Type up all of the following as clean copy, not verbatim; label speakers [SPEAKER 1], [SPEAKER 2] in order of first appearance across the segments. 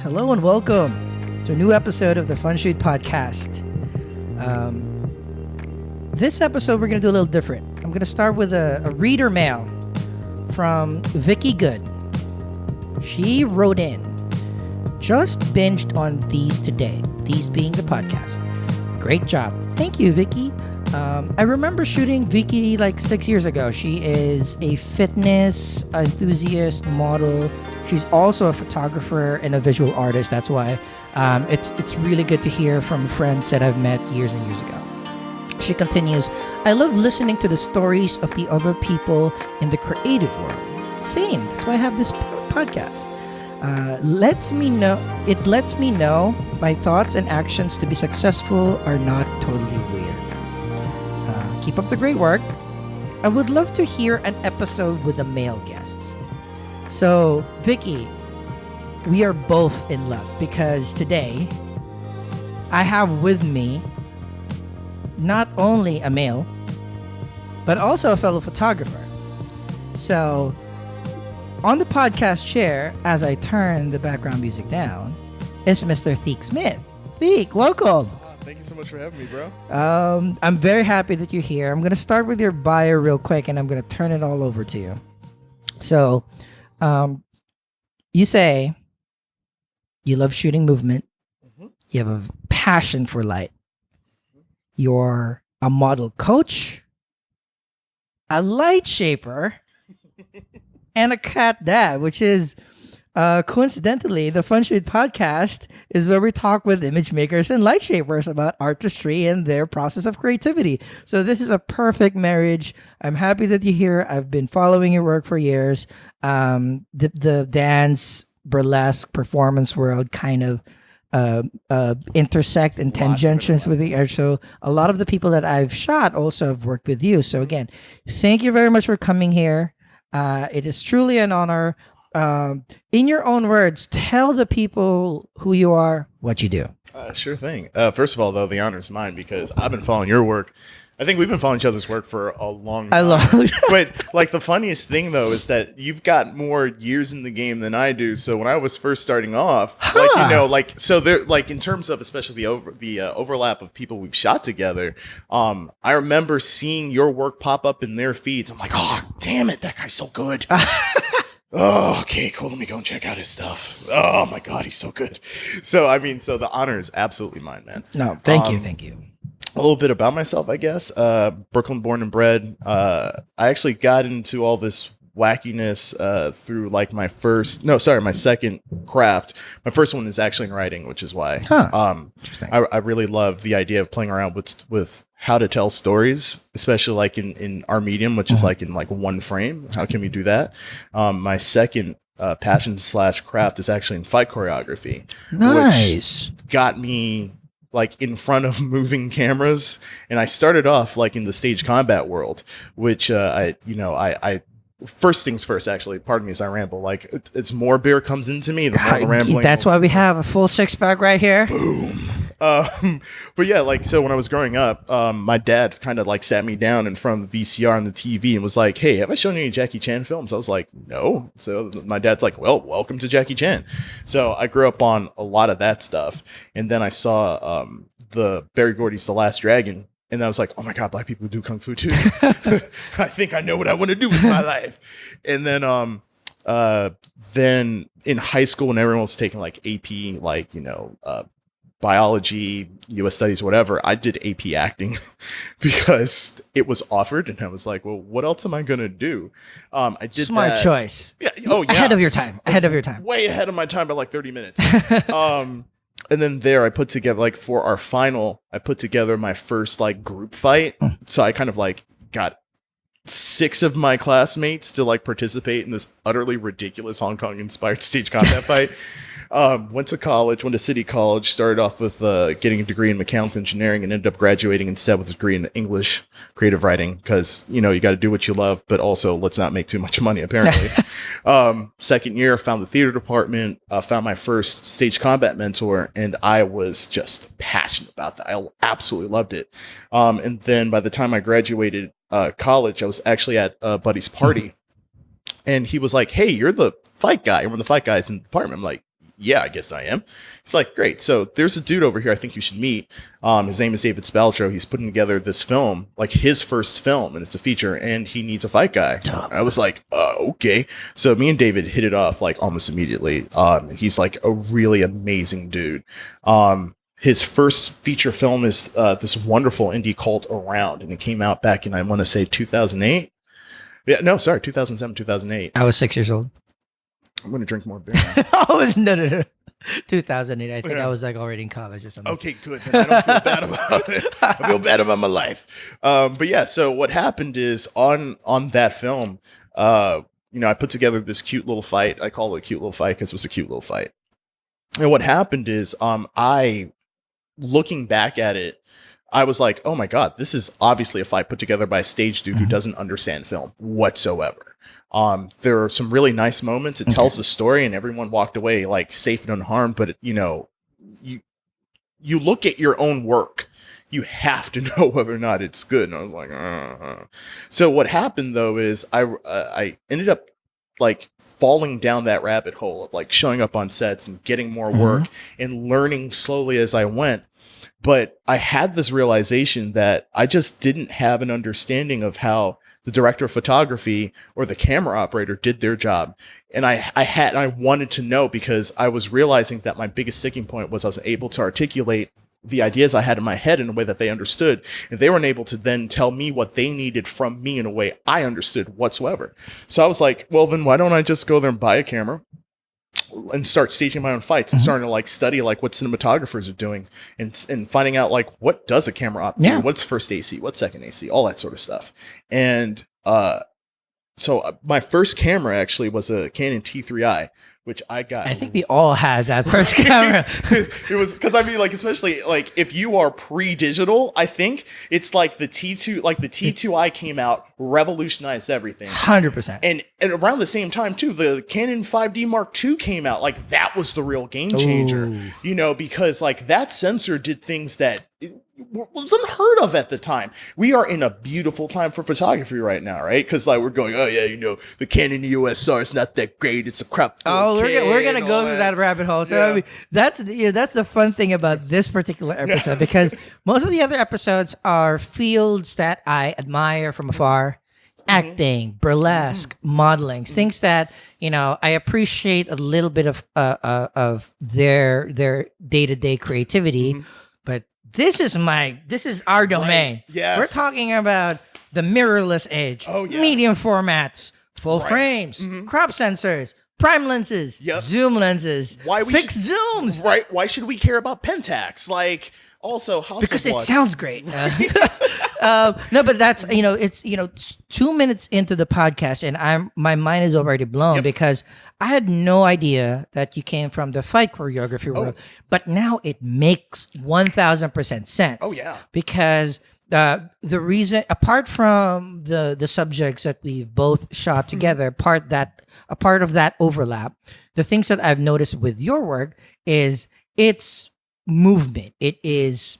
[SPEAKER 1] Hello and welcome to a new episode of the Fun Shoot Podcast. This episode we're going to do a little different. I'm going to start with a reader mail from Vicky Good. She wrote in, just binged on these today, these being the podcast. Great job. Thank you, Vicky. I remember shooting Vicky like 6 years ago. She is a fitness enthusiast model. She's also a photographer and a visual artist. That's why it's really good to hear from friends that I've met years and years ago. She continues, I love listening to the stories of the other people in the creative world. Same. That's why I have this podcast. It lets me know my thoughts and actions to be successful are not totally weird. Keep up the great work. I would love to hear an episode with a male guest. So, Vicky, we are both in luck because today I have with me not only a male, but also a fellow photographer. So, on the podcast chair, as I turn the background music down, is Mr. Theik Smith. Theik, welcome.
[SPEAKER 2] Thank you so much for having me, bro.
[SPEAKER 1] I'm very happy that you're here. I'm going to start with your bio real quick, and I'm going to turn it all over to you. So, you say you love shooting movement. Mm-hmm. You have a passion for light. You're a model coach, a light shaper, and a cat dad, which is coincidentally, the Fun Shoot Podcast is where we talk with image makers and light shapers about artistry and their process of creativity. So this is a perfect marriage. I'm happy that you're here. I've been following your work for years. The dance, burlesque, performance world kind of intersect in tangentials with the art. So a lot of the people that I've shot also have worked with you. So again, thank you very much for coming here. It is truly an honor. In your own words, tell the people who you are, what you do.
[SPEAKER 2] Sure thing. First of all, though, the honor is mine because I've been following your work. I think we've been following each other's work for a long time. But like the funniest thing, though, is that you've got more years in the game than I do. So when I was first starting off, so there, like in terms of especially the overlap of people we've shot together, I remember seeing your work pop up in their feeds. I'm like, oh, damn it, that guy's so good. Oh, okay, cool. Let me go and check out his stuff. Oh my God, he's so good. So, so the honor is absolutely mine, man.
[SPEAKER 1] No, thank you.
[SPEAKER 2] A little bit about myself, I guess. Brooklyn born and bred. I actually got into all this wackiness through like my second craft. My first one is actually in writing, which is why interesting. I really love the idea of playing around with how to tell stories, especially like in our medium, which is like in like one frame. How can we do that? My second passion / craft is actually in fight choreography.
[SPEAKER 1] Nice.
[SPEAKER 2] Which got me like in front of moving cameras, and I started off like in the stage combat world, which I first things first, actually, pardon me as I ramble, like it's more beer comes into me, the more the rambling.
[SPEAKER 1] That's why we have a full 6-pack right here.
[SPEAKER 2] Boom. But yeah, like, so when I was growing up, my dad kind of like sat me down in front of the VCR and the TV and was like, hey, have I shown you any Jackie Chan films? I was like, no. So my dad's like, well, welcome to Jackie Chan. So I grew up on a lot of that stuff. And then I saw the Barry Gordy's The Last Dragon. And I was like, oh my God, black people do Kung Fu too. I think I know what I want to do with my life. And then in high school, when everyone was taking like AP, like, biology, US studies, whatever, I did AP acting because it was offered. And I was like, well, what else am I going to do? I did
[SPEAKER 1] Smart choice.
[SPEAKER 2] Yeah. Oh, yeah.
[SPEAKER 1] Ahead of your time.
[SPEAKER 2] Way ahead of my time by like 30 minutes. And then there I put together, like for our final, I put together my first like group fight. So I kind of like got 6 of my classmates to like participate in this utterly ridiculous Hong Kong inspired stage combat fight. Went to City College, started off with getting a degree in mechanical engineering and ended up graduating instead with a degree in English creative writing because, you got to do what you love, but also let's not make too much money, apparently. Second year, found the theater department, found my first stage combat mentor, and I was just passionate about that. I absolutely loved it. And then by the time I graduated college, I was actually at a buddy's party, and he was like, hey, you're the fight guy. You're one of the fight guys in the department. I'm like, yeah, I guess I am. He's like, great. So there's a dude over here I think you should meet. His name is David Spaltro. He's putting together this film, like his first film, and it's a feature, and he needs a fight guy. I was like, okay. So me and David hit it off like almost immediately. He's like a really amazing dude. His first feature film is this wonderful indie called Around, and it came out back in, I want to say, 2008. Yeah, no, sorry, 2007, 2008.
[SPEAKER 1] I was 6 years old.
[SPEAKER 2] I'm going to drink more beer now.
[SPEAKER 1] Oh, no. 2008. I think I was like already in college or something.
[SPEAKER 2] Okay, good. Then I don't feel bad about it. I feel bad about my life. But yeah, so what happened is on that film, I put together this cute little fight. I call it a cute little fight because it was a cute little fight. And what happened is looking back at it, I was like, oh my God, this is obviously a fight put together by a stage dude who doesn't understand film whatsoever. There are some really nice moments. It tells the story, and everyone walked away like safe and unharmed. But you look at your own work, you have to know whether or not it's good. And I was like, So what happened though is I ended up like falling down that rabbit hole of like showing up on sets and getting more work and learning slowly as I went. But I had this realization that I just didn't have an understanding of how the director of photography or the camera operator did their job. And I wanted to know, because I was realizing that my biggest sticking point was I was able to articulate the ideas I had in my head in a way that they understood. And they weren't able to then tell me what they needed from me in a way I understood whatsoever. So I was like, well, then why don't I just go there and buy a camera and start staging my own fights and starting to like study like what cinematographers are doing and finding out like what does a camera op do? What's first AC, what's second AC, all that sort of stuff. And so my first camera actually was a Canon T3i, which I got. I
[SPEAKER 1] think we all had that first camera.
[SPEAKER 2] It was because I mean, like, especially like if you are pre-digital, I think it's like the T2, like the T2i came out, revolutionized everything.
[SPEAKER 1] 100%.
[SPEAKER 2] And around the same time too, the Canon 5D Mark II came out. Like that was the real game changer, because like that sensor did things that was unheard of at the time. We are in a beautiful time for photography right now, right? Because like we're going, oh yeah, the Canon EOS R is not that great. It's a crap.
[SPEAKER 1] We're gonna go through that rabbit hole. So I mean, that's the fun thing about this particular episode, because most of the other episodes are fields that I admire from afar. Acting, burlesque, modeling, things that I appreciate a little bit of their day-to-day creativity, but this is our domain.
[SPEAKER 2] Right. Yes.
[SPEAKER 1] We're talking about the mirrorless age, medium formats, full frames, crop sensors, prime lenses, zoom lenses, fixed zooms.
[SPEAKER 2] Right? Why should we care about Pentax? Like, also,
[SPEAKER 1] because it sounds great. No, but that's it's 2 minutes into the podcast, and my mind is already blown because I had no idea that you came from the fight choreography world, but now it makes 1000% sense.
[SPEAKER 2] Oh yeah,
[SPEAKER 1] because the reason, apart from the subjects that we've both shot together, a part of that overlap, the things that I've noticed with your work is it's movement. It is,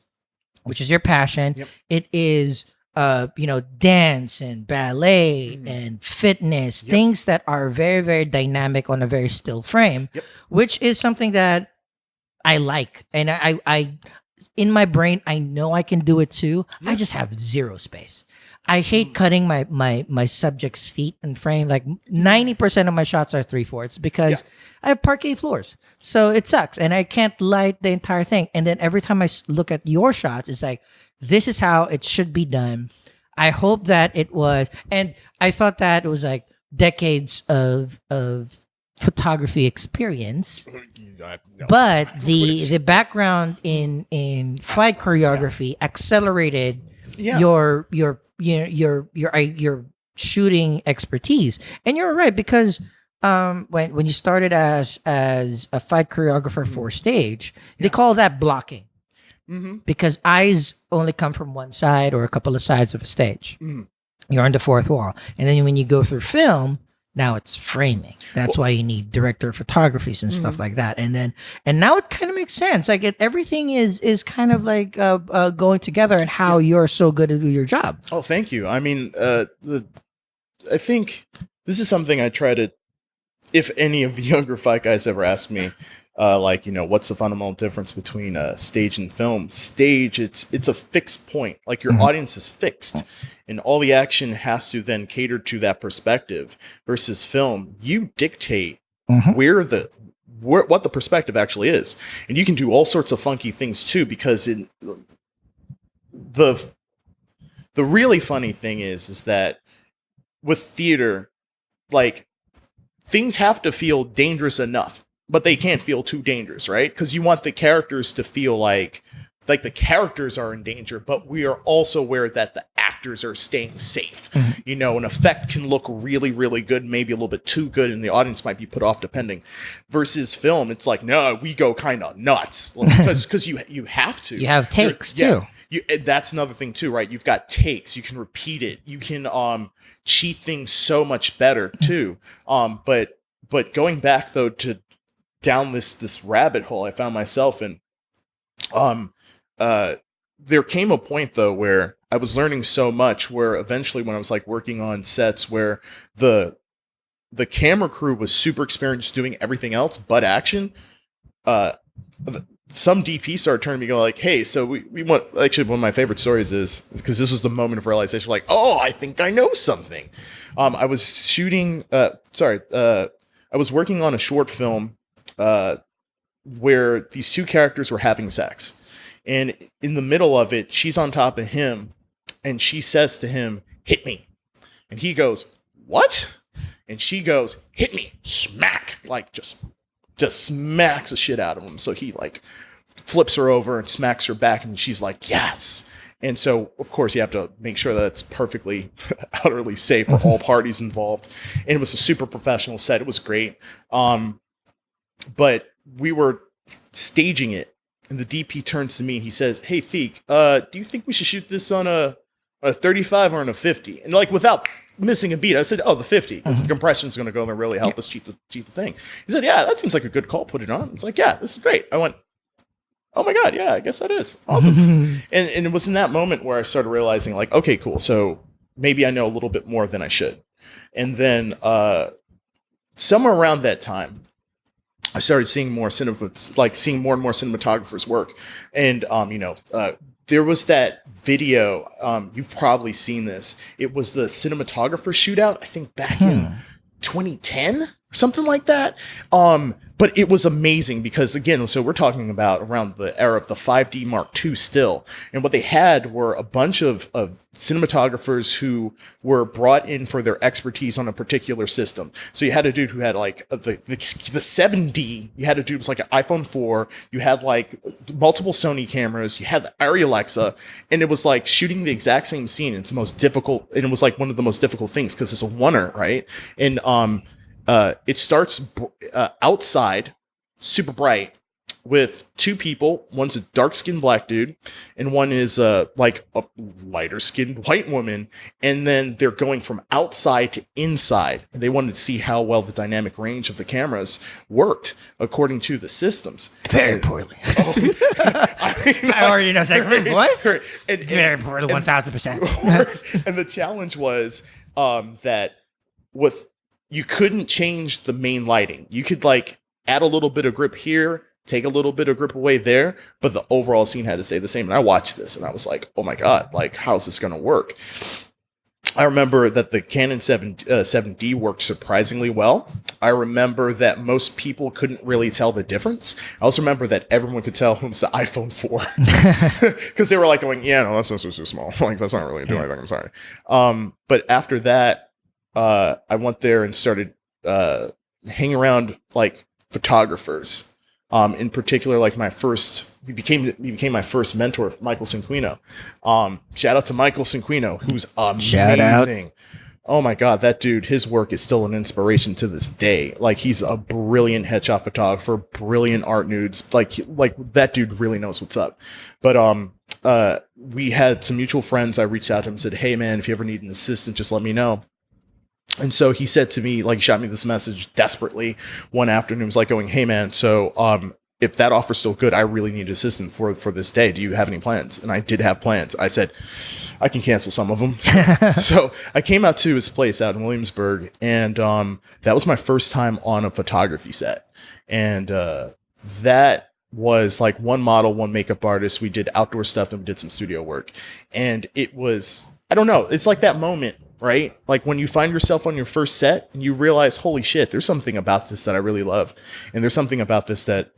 [SPEAKER 1] which is your passion. It is dance and ballet and fitness, things that are very, very dynamic on a very still frame, which is something that I like. And I in my brain, I know I can do it too. I just have zero space. I hate cutting my subject's feet and frame. Like 90% of my shots are 3/4 because I have parquet floors. So it sucks. And I can't light the entire thing. And then every time I look at your shots, it's like, this is how it should be done. I hope that it was, and I thought that it was like decades of photography experience. But the background in fight choreography accelerated your shooting expertise. And you're right, because when you started as a fight choreographer for stage, they call that blocking. Because eyes only come from one side or a couple of sides of a stage. You're on the fourth wall. And then when you go through film, now it's framing. That's why you need director of photographies and stuff like that. And now it kind of makes sense. Like everything is kind of like going together, and how you're so good at your job.
[SPEAKER 2] Oh, thank you. I mean, I think this is something I try to, if any of the younger fight guys ever ask me, like, what's the fundamental difference between stage and film? Stage, it's a fixed point. Like your audience is fixed, and all the action has to then cater to that perspective. Versus film, you dictate what the perspective actually is, and you can do all sorts of funky things too. Because the really funny thing is that with theater, like, things have to feel dangerous enough, but they can't feel too dangerous, right? Because you want the characters to feel like the characters are in danger, but we are also aware that the actors are staying safe. An effect can look really, really good, maybe a little bit too good, and the audience might be put off depending. Versus film, it's like, no, we go kind of nuts because you have to.
[SPEAKER 1] You have takes too.
[SPEAKER 2] That's another thing too, right? You've got takes. You can repeat it. You can cheat things so much better too. But going back though to down this rabbit hole I found myself in, there came a point though where I was learning so much where eventually when I was like working on sets where the camera crew was super experienced doing everything else but action, some DP started turning to me going like, hey, so we want, actually one of my favorite stories is, because this was the moment of realization, like, oh, I think I know something. I was shooting, I was working on a short film where these two characters were having sex. And in the middle of it, she's on top of him, and she says to him, hit me. And he goes, what? And she goes, hit me, smack. Like, just smacks the shit out of him. So he, like, flips her over and smacks her back, and she's like, yes. And so, of course, you have to make sure that it's perfectly, utterly safe for all parties involved. And it was a super professional set. It was great. But we were staging it. And the DP turns to me and he says, hey, Theik, do you think we should shoot this on a 35 or on a 50? And like without missing a beat, I said, oh, the 50. Because the compression's going to go in there and really help us cheat the thing. He said, yeah, that seems like a good call. Put it on. It's like, yeah, this is great. I went, oh my God, yeah, I guess that is. Awesome. and it was in that moment where I started realizing like, okay, cool. So maybe I know a little bit more than I should. And then somewhere around that time, I started seeing more and more cinematographers work. And, there was that video, you've probably seen this. It was the cinematographer shootout, I think back in 2010 or something like that. But it was amazing because, again, so we're talking about around the era of the 5D Mark II still. And what they had were a bunch of cinematographers who were brought in for their expertise on a particular system. So you had a dude who had like the 7D. You had a dude who was like an iPhone 4. You had like multiple Sony cameras. You had the Arri Alexa. And it was like shooting the exact same scene. It's the most difficult. And it was like one of the most difficult things because it's a oneer, right? And it starts outside, super bright, with two people. One's a dark-skinned black dude, and one is like a lighter-skinned white woman. And then they're going from outside to inside. And they wanted to see how well the dynamic range of the cameras worked according to the systems.
[SPEAKER 1] Very poorly. I already know. What? Very poorly, 1,000%.
[SPEAKER 2] And the challenge was that you couldn't change the main lighting. You could like add a little bit of grip here, take a little bit of grip away there, but the overall scene had to stay the same. And I watched this and I was like, oh my God, like, how's this going to work? I remember that the Canon 7D worked surprisingly well. I remember that most people couldn't really tell the difference. I also remember that everyone could tell whom's the iPhone 4 because they were like going, yeah, no, that's not so small. Like, that's not really doing anything. I'm sorry. But after that, I went there and started hanging around like photographers. In particular, like he became my first mentor, Michael Cinquino. Shout out to Michael Cinquino, who's amazing. Oh my God, that dude, his work is still an inspiration to this day. Like, he's a brilliant headshot photographer, brilliant art nudes. Like that dude really knows what's up. But we had some mutual friends. I reached out to him and said, hey man, if you ever need an assistant, just let me know. And so he said to me, like, he shot me this message desperately one afternoon. He was like going, hey man, so if that offer's still good, I really need an assistant for this day. Do you have any plans? And I did have plans. I said, I can cancel some of them. So I came out to his place out in Williamsburg, and that was my first time on a photography set. And that was like one model, one makeup artist. We did outdoor stuff, then we did some studio work. And it was, I don't know, it's like that moment, right? Like when you find yourself on your first set and you realize, holy shit, there's something about this that I really love. And there's something about this that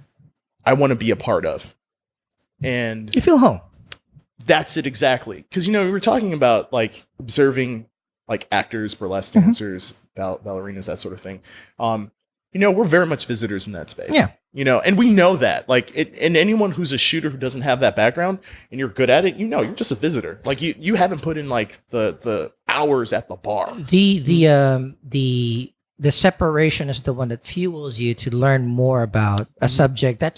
[SPEAKER 2] I want to be a part of. And
[SPEAKER 1] you feel home.
[SPEAKER 2] That's it exactly. Because, you know, we were talking about like observing like actors, burlesque dancers, ballerinas, that sort of thing. You know, we're very much visitors in that space.
[SPEAKER 1] Yeah.
[SPEAKER 2] You know, and we know that. Like, and anyone who's a shooter who doesn't have that background and you're good at it, you know, you're just a visitor. Like, you haven't put in like the hours at the bar.
[SPEAKER 1] The separation is the one that fuels you to learn more about a subject that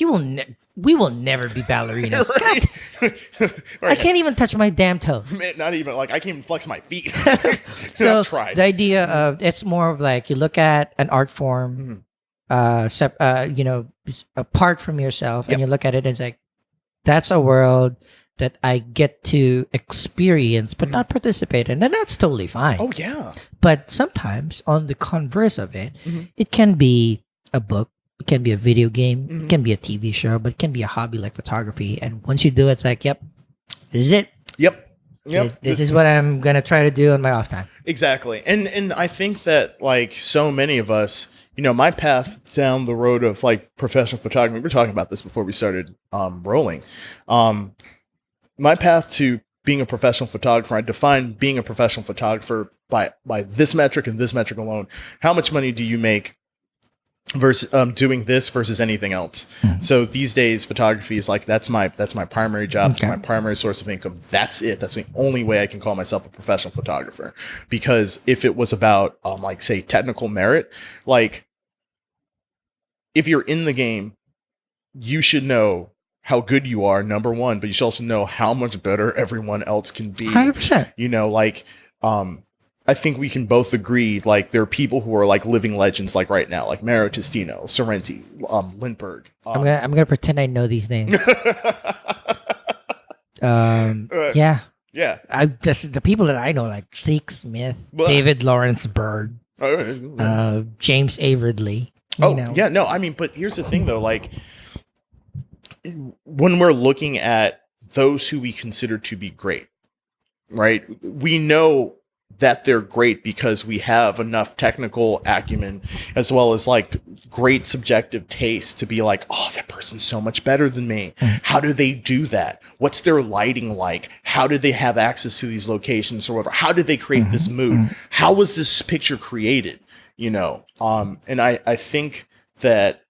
[SPEAKER 1] we will never be ballerinas.
[SPEAKER 2] Right.
[SPEAKER 1] I can't even touch my damn toes.
[SPEAKER 2] Man, not even like I can't even flex my feet.
[SPEAKER 1] So
[SPEAKER 2] I've tried.
[SPEAKER 1] the idea of it's more of like you look at an art form, you know, apart from yourself, and you look at it and it's like that's a world that I get to experience but not participate in, and that's totally fine.
[SPEAKER 2] Oh yeah.
[SPEAKER 1] But sometimes on the converse of it, it can be a book, it can be a video game, it can be a TV show, but it can be a hobby like photography. And once you do it, it's like, yep, this is it.
[SPEAKER 2] Yep.
[SPEAKER 1] This is what I'm gonna try to do on my off time.
[SPEAKER 2] Exactly. And I think that like so many of us, you know, my path down the road of like professional photography, we were talking about this before we started rolling. My path to being a professional photographer, I define being a professional photographer by this metric and this metric alone. How much money do you make versus doing this versus anything else? So these days, photography is like that's my primary job. It's my primary source of income. That's it. That's the only way I can call myself a professional photographer. Because if it was about like say technical merit, like if you're in the game, you should know how good you are, number one, but you should also know how much better everyone else can be.
[SPEAKER 1] 100%.
[SPEAKER 2] You know, like, I think we can both agree, like, there are people who are, like, living legends, like, right now, like Maro Testino, Sorrenti, Lindbergh.
[SPEAKER 1] I'm gonna pretend I know these names. Yeah.
[SPEAKER 2] Yeah.
[SPEAKER 1] The people that I know, like Theik Smith, David Lawrence Berg, James Avery. You know.
[SPEAKER 2] Yeah, no, I mean, but here's the thing, though, like, when we're looking at those who we consider to be great, right? We know that they're great because we have enough technical acumen as well as like great subjective taste to be like, oh, that person's so much better than me. How do they do that? What's their lighting like? How did they have access to these locations or whatever? How did they create this mood? How was this picture created? You know, and I think that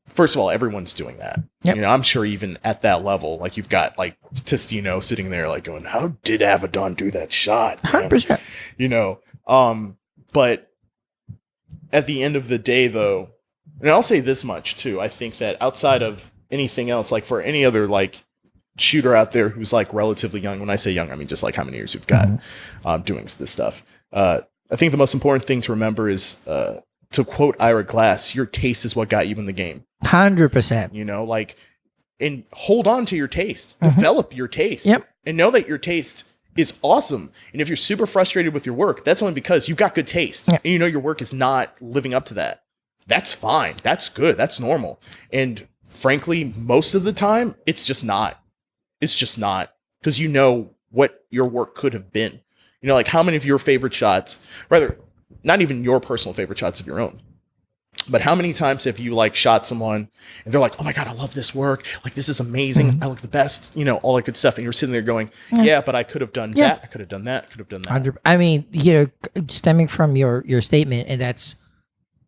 [SPEAKER 2] first of all, everyone's doing that. Yep. You know, I'm sure even at that level, like you've got like Testino sitting there like going, how did Avedon do that shot?
[SPEAKER 1] 100%.
[SPEAKER 2] You know, but at the end of the day though, and I'll say this much too, I think that outside of anything else, like for any other like shooter out there who's like relatively young, when I say young, I mean just like how many years you've got doing this stuff. I think the most important thing to remember is to quote Ira Glass, your taste is what got you in the game.
[SPEAKER 1] 100%.
[SPEAKER 2] You know, like, and hold on to your taste, develop your taste, and know that your taste is awesome. And if you're super frustrated with your work, that's only because you've got good taste and you know your work is not living up to that. That's fine. That's good. That's normal. And frankly, most of the time, it's just not. It's just not because you know what your work could have been. You know, like how many of your favorite shots, rather, not even your personal favorite shots of your own, but how many times have you like shot someone and they're like, oh my God, I love this work. Like, this is amazing. I look the best, you know, all that good stuff. And you're sitting there going, yeah, but I could have done that. I could have done that. I could have done that.
[SPEAKER 1] I mean, you know, stemming from your statement, and that's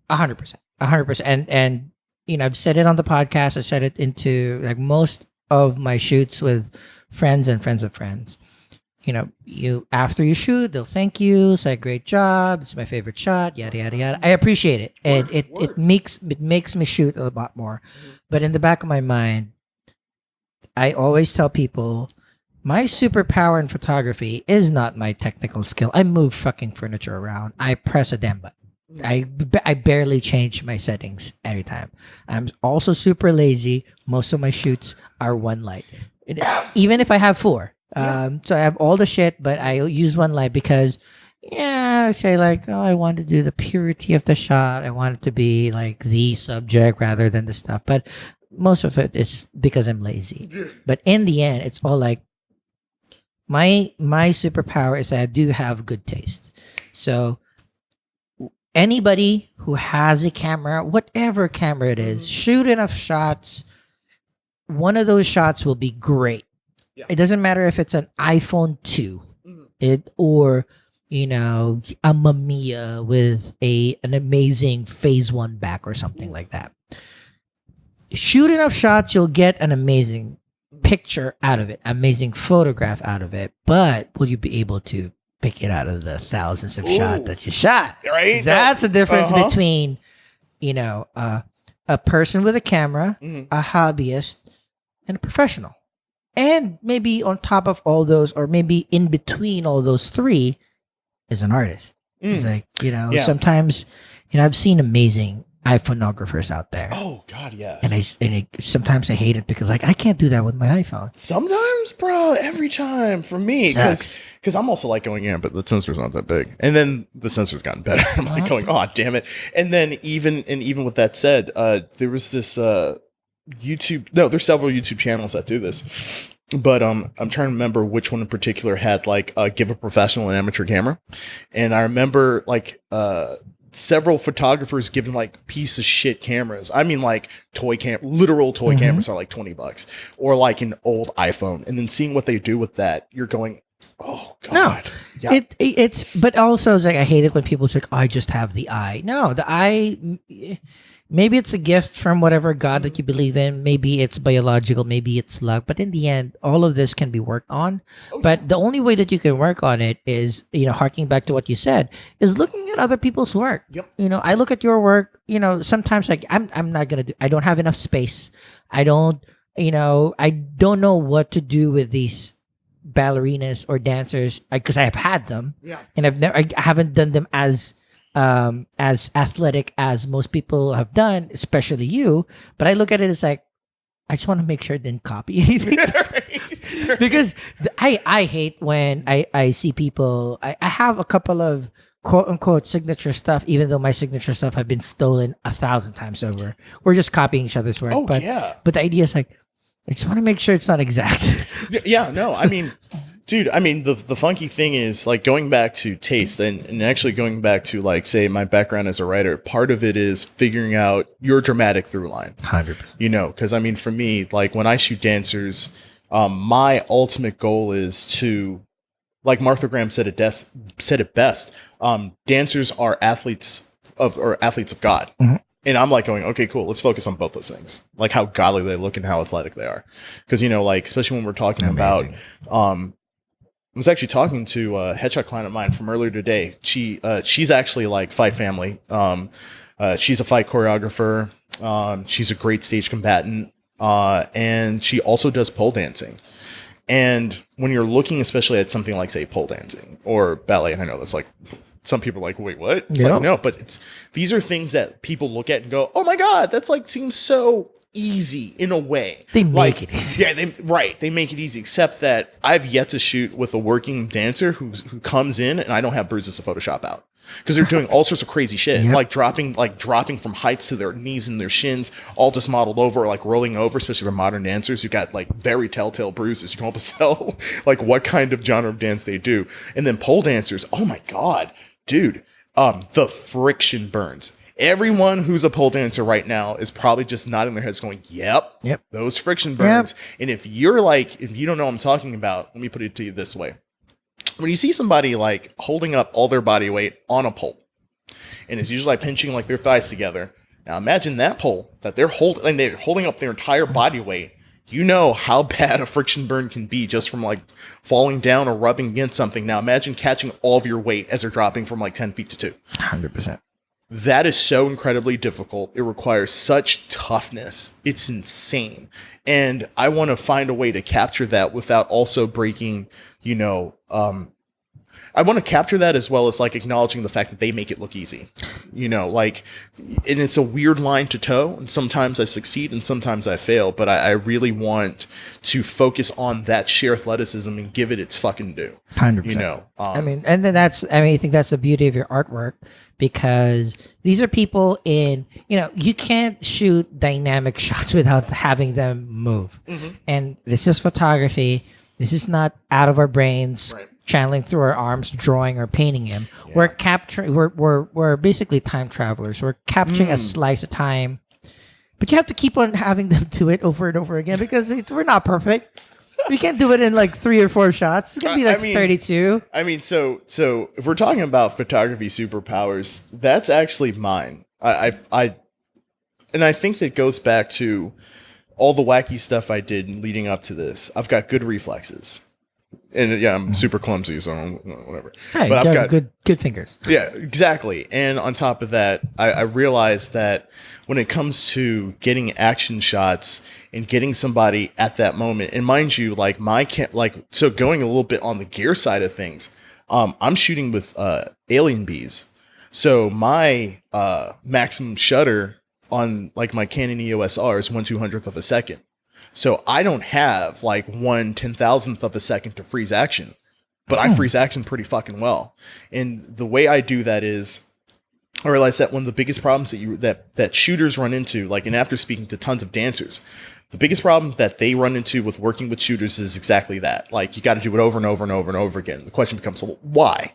[SPEAKER 1] 100%, 100%. And, you know, I've said it on the podcast. I said it into like most of my shoots with friends and friends of friends. You know, after you shoot, they'll thank you, say great job, it's my favorite shot, yada yada yada. I appreciate it, and it makes me shoot a lot more. But in the back of my mind, I always tell people my superpower in photography is not my technical skill. I move fucking furniture around. I press a damn button. I barely change my settings every time. I'm also super lazy. Most of my shoots are one light, even if I have four. So I have all the shit, but I use one light because, I say like, oh, I want to do the purity of the shot. I want it to be like the subject rather than the stuff. But most of it is because I'm lazy. But in the end, it's all like my superpower is that I do have good taste. So anybody who has a camera, whatever camera it is, shoot enough shots. One of those shots will be great.
[SPEAKER 2] Yeah.
[SPEAKER 1] It doesn't matter if it's an iPhone 2,
[SPEAKER 2] Mhm.
[SPEAKER 1] or a Mamiya with an amazing phase 1 back or something like that. Shoot enough shots, you'll get an amazing picture out of it, amazing photograph out of it. But will you be able to pick it out of the thousands of shots that you shot?
[SPEAKER 2] Right?
[SPEAKER 1] That's the difference
[SPEAKER 2] Uh-huh.
[SPEAKER 1] between, a person with a camera,
[SPEAKER 2] Mhm.
[SPEAKER 1] a hobbyist, and a professional. And maybe on top of all those, or maybe in between all those three, is an artist. It's like,
[SPEAKER 2] Yeah.
[SPEAKER 1] sometimes, I've seen amazing iPhonographers out there.
[SPEAKER 2] Oh God, yes.
[SPEAKER 1] And sometimes I hate it because, like, I can't do that with my iPhone.
[SPEAKER 2] Sometimes, bro, every time for me,
[SPEAKER 1] Sucks.
[SPEAKER 2] because I'm also like going, yeah, but the sensor's not that big, and then the sensor's gotten better. I'm like going, oh damn it, and then even with that said, there was this YouTube. No, there's several YouTube channels that do this, but I'm trying to remember which one in particular had like give a professional an amateur camera, and I remember like several photographers giving like piece of shit cameras. I mean, like literal toy cameras are like $20, or like an old iPhone, and then seeing what they do with that, you're going, oh God, yeah.
[SPEAKER 1] It's but also it's like I hate it when people say, "I just have the eye." No, the eye. Maybe it's a gift from whatever God that you believe in. Maybe it's biological. Maybe it's luck. But in the end, all of this can be worked on. But the only way that you can work on it is, harking back to what you said, is looking at other people's work.
[SPEAKER 2] Yep.
[SPEAKER 1] I look at your work. Sometimes like I'm not gonna do. I don't have enough space. I don't. I don't know what to do with these ballerinas or dancers because I have had them.
[SPEAKER 2] Yeah.
[SPEAKER 1] And I haven't done them as athletic as most people have done, especially you. But I look at it as like, I just want to make sure I didn't copy anything. Because I hate when I see people. I have a couple of quote unquote signature stuff, even though my signature stuff have been stolen 1,000 times over. We're just copying each other's work.
[SPEAKER 2] Oh,
[SPEAKER 1] but
[SPEAKER 2] yeah.
[SPEAKER 1] But the idea is like, I just want to make sure it's not exact.
[SPEAKER 2] Yeah, no, I mean, dude, the funky thing is like going back to taste and actually going back to like, say, my background as a writer, part of it is figuring out your dramatic through line.
[SPEAKER 1] 100%.
[SPEAKER 2] Because I mean, for me, like when I shoot dancers, my ultimate goal is to, like Martha Graham said it best. Dancers are athletes of God.
[SPEAKER 1] Mhm.
[SPEAKER 2] And I'm like going, okay, cool. Let's focus on both those things, like how godly they look and how athletic they are. Because like especially when we're talking about, I was actually talking to a headshot client of mine from earlier today. She's actually like fight family. She's a fight choreographer. She's a great stage combatant, and she also does pole dancing. And when you're looking, especially at something like, say, pole dancing or ballet, and I know that's like, some people are like, wait, what? It's like, no, but these are things that people look at and go, oh my God, that's like, seems so easy in a way.
[SPEAKER 1] They make it easy.
[SPEAKER 2] Yeah, they make it easy, except that I've yet to shoot with a working dancer who comes in and I don't have bruises to Photoshop out. Because they're doing all sorts of crazy shit, like dropping from heights to their knees and their shins, all just modeled over, or like rolling over, especially for modern dancers who got like very telltale bruises. You can almost tell like what kind of genre of dance they do. And then pole dancers, oh my God, dude, the friction burns. Everyone who's a pole dancer right now is probably just nodding their heads going, yep, those friction burns. And if you don't know what I'm talking about, let me put it to you this way. When you see somebody like holding up all their body weight on a pole, and it's usually like pinching like their thighs together. Now imagine that pole that they're holding up their entire body weight. You know how bad a friction burn can be just from like falling down or rubbing against something. Now imagine catching all of your weight as they're dropping from like 10 feet to 2.
[SPEAKER 1] 100%.
[SPEAKER 2] That is so incredibly difficult. It requires such toughness. It's insane. And I want to find a way to capture that without also breaking, I want to capture that as well as like acknowledging the fact that they make it look easy. you know, like, and it's a weird line to toe, and sometimes I succeed and sometimes I fail, but I really want to focus on that sheer athleticism and give it its fucking due.
[SPEAKER 1] 100%.
[SPEAKER 2] You know,
[SPEAKER 1] I mean, and then I think that's the beauty of your artwork, because these are people in, you know, you can't shoot dynamic shots without having them move. And this is photography. This is not out of our brains,
[SPEAKER 2] Right.
[SPEAKER 1] channeling through our arms, drawing or painting him.
[SPEAKER 2] Yeah.
[SPEAKER 1] We're capturing, we're basically time travelers. We're capturing a slice of time, but you have to keep on having them do it over and over again, because we're not perfect. We can't do it in like 3 or 4 shots. It's gonna be like 32.
[SPEAKER 2] I mean, so if we're talking about photography superpowers, that's actually mine. And I think that goes back to all the wacky stuff I did leading up to this. I've got good reflexes, and yeah, I'm super clumsy, so whatever.
[SPEAKER 1] Right,
[SPEAKER 2] but I've got
[SPEAKER 1] good fingers.
[SPEAKER 2] Yeah, exactly. And on top of that, I realized that when it comes to getting action shots and getting somebody at that moment, and mind you, like so going a little bit on the gear side of things, I'm shooting with alien bees. So my maximum shutter on like my Canon EOS R is 1/200th of a second. So I don't have like 1/10,000th of a second to freeze action, but I freeze action pretty fucking well. And the way I do that is, I realize that one of the biggest problems that shooters run into, like, and after speaking to tons of dancers, the biggest problem that they run into with working with shooters is exactly that. Like, you got to do it over and over and over and over again. The question becomes, well, why?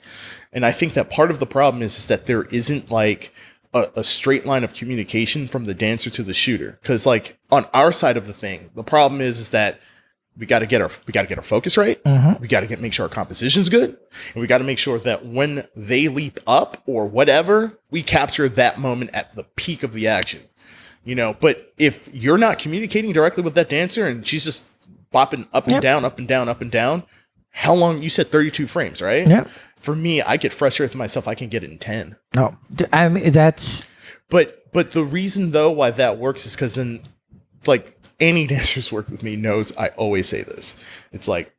[SPEAKER 2] And I think that part of the problem is that there isn't like a straight line of communication from the dancer to the shooter. Because like on our side of the thing, the problem is that we got to get our focus right. We got to make sure our composition's good, and we got to make sure that when they leap up or whatever, we capture that moment at the peak of the action. You know, but if you're not communicating directly with that dancer and she's just bopping up and down, up and down, up and down, how long? You said 32 frames, right?
[SPEAKER 1] Yeah.
[SPEAKER 2] For me, I get frustrated with myself. I can get it in 10.
[SPEAKER 1] No, I mean that's.
[SPEAKER 2] But the reason though why that works is because then, like, any dancer's worked with me knows I always say this. It's like,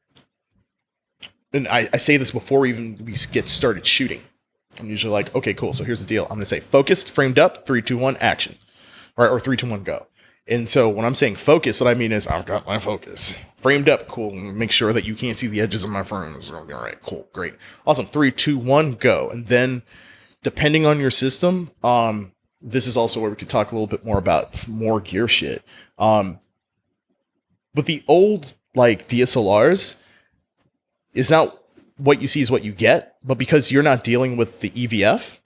[SPEAKER 2] and I say this before we get started shooting. I'm usually like, okay, cool. So here's the deal. I'm going to say focused, framed up, 3, 2, 1, action, right? Or 3, 2, 1, go. And so when I'm saying focus, what I mean is I've got my focus framed up. Cool. Make sure that you can't see the edges of my frames. All right. Cool. Great. Awesome. 3, 2, 1, go. And then depending on your system, this is also where we could talk a little bit more about more gear shit. With the old like DSLRs, is not what you see is what you get, but because you're not dealing with the EVF,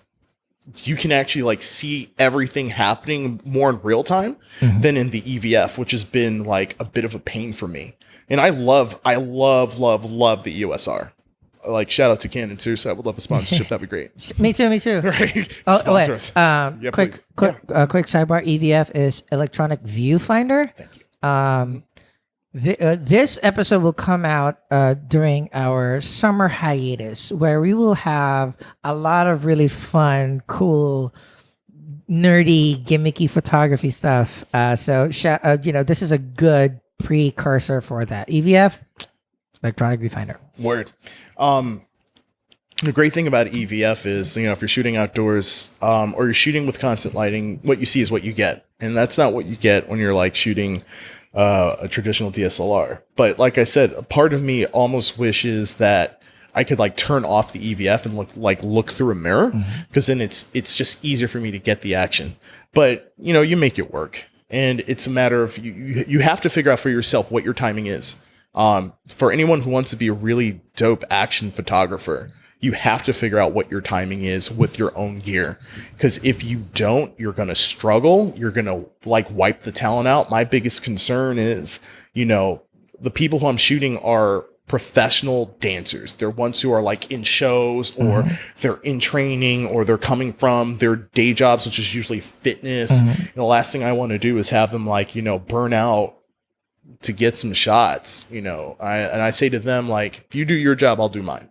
[SPEAKER 2] you can actually like see everything happening more in real time than in the EVF, which has been like a bit of a pain for me. And I love the EOS R. Like, shout out to Canon too. So I would love a sponsorship. That'd be great.
[SPEAKER 1] Me too.
[SPEAKER 2] Right.
[SPEAKER 1] Oh, wait.
[SPEAKER 2] Sponsor us. Yeah,
[SPEAKER 1] quick sidebar. EVF is electronic viewfinder.
[SPEAKER 2] Thank you.
[SPEAKER 1] This episode will come out during our summer hiatus, where we will have a lot of really fun, cool, nerdy, gimmicky photography stuff. So this is a good precursor for that. EVF, electronic viewfinder.
[SPEAKER 2] Word. The great thing about EVF is, if you're shooting outdoors, or you're shooting with constant lighting, what you see is what you get. And that's not what you get when you're like shooting a traditional DSLR. But like I said, a part of me almost wishes that I could like turn off the EVF and look through a mirror, because then it's just easier for me to get the action. But you make it work, and it's a matter of you have to figure out for yourself what your timing is. For anyone who wants to be a really dope action photographer, you have to figure out what your timing is with your own gear. Because if you don't, you're going to struggle. You're going to like wipe the talent out. My biggest concern is, the people who I'm shooting are professional dancers. They're ones who are like in shows, or they're in training, or they're coming from their day jobs, which is usually fitness. And the last thing I want to do is have them like, burn out to get some shots. I say to them, like, if you do your job, I'll do mine.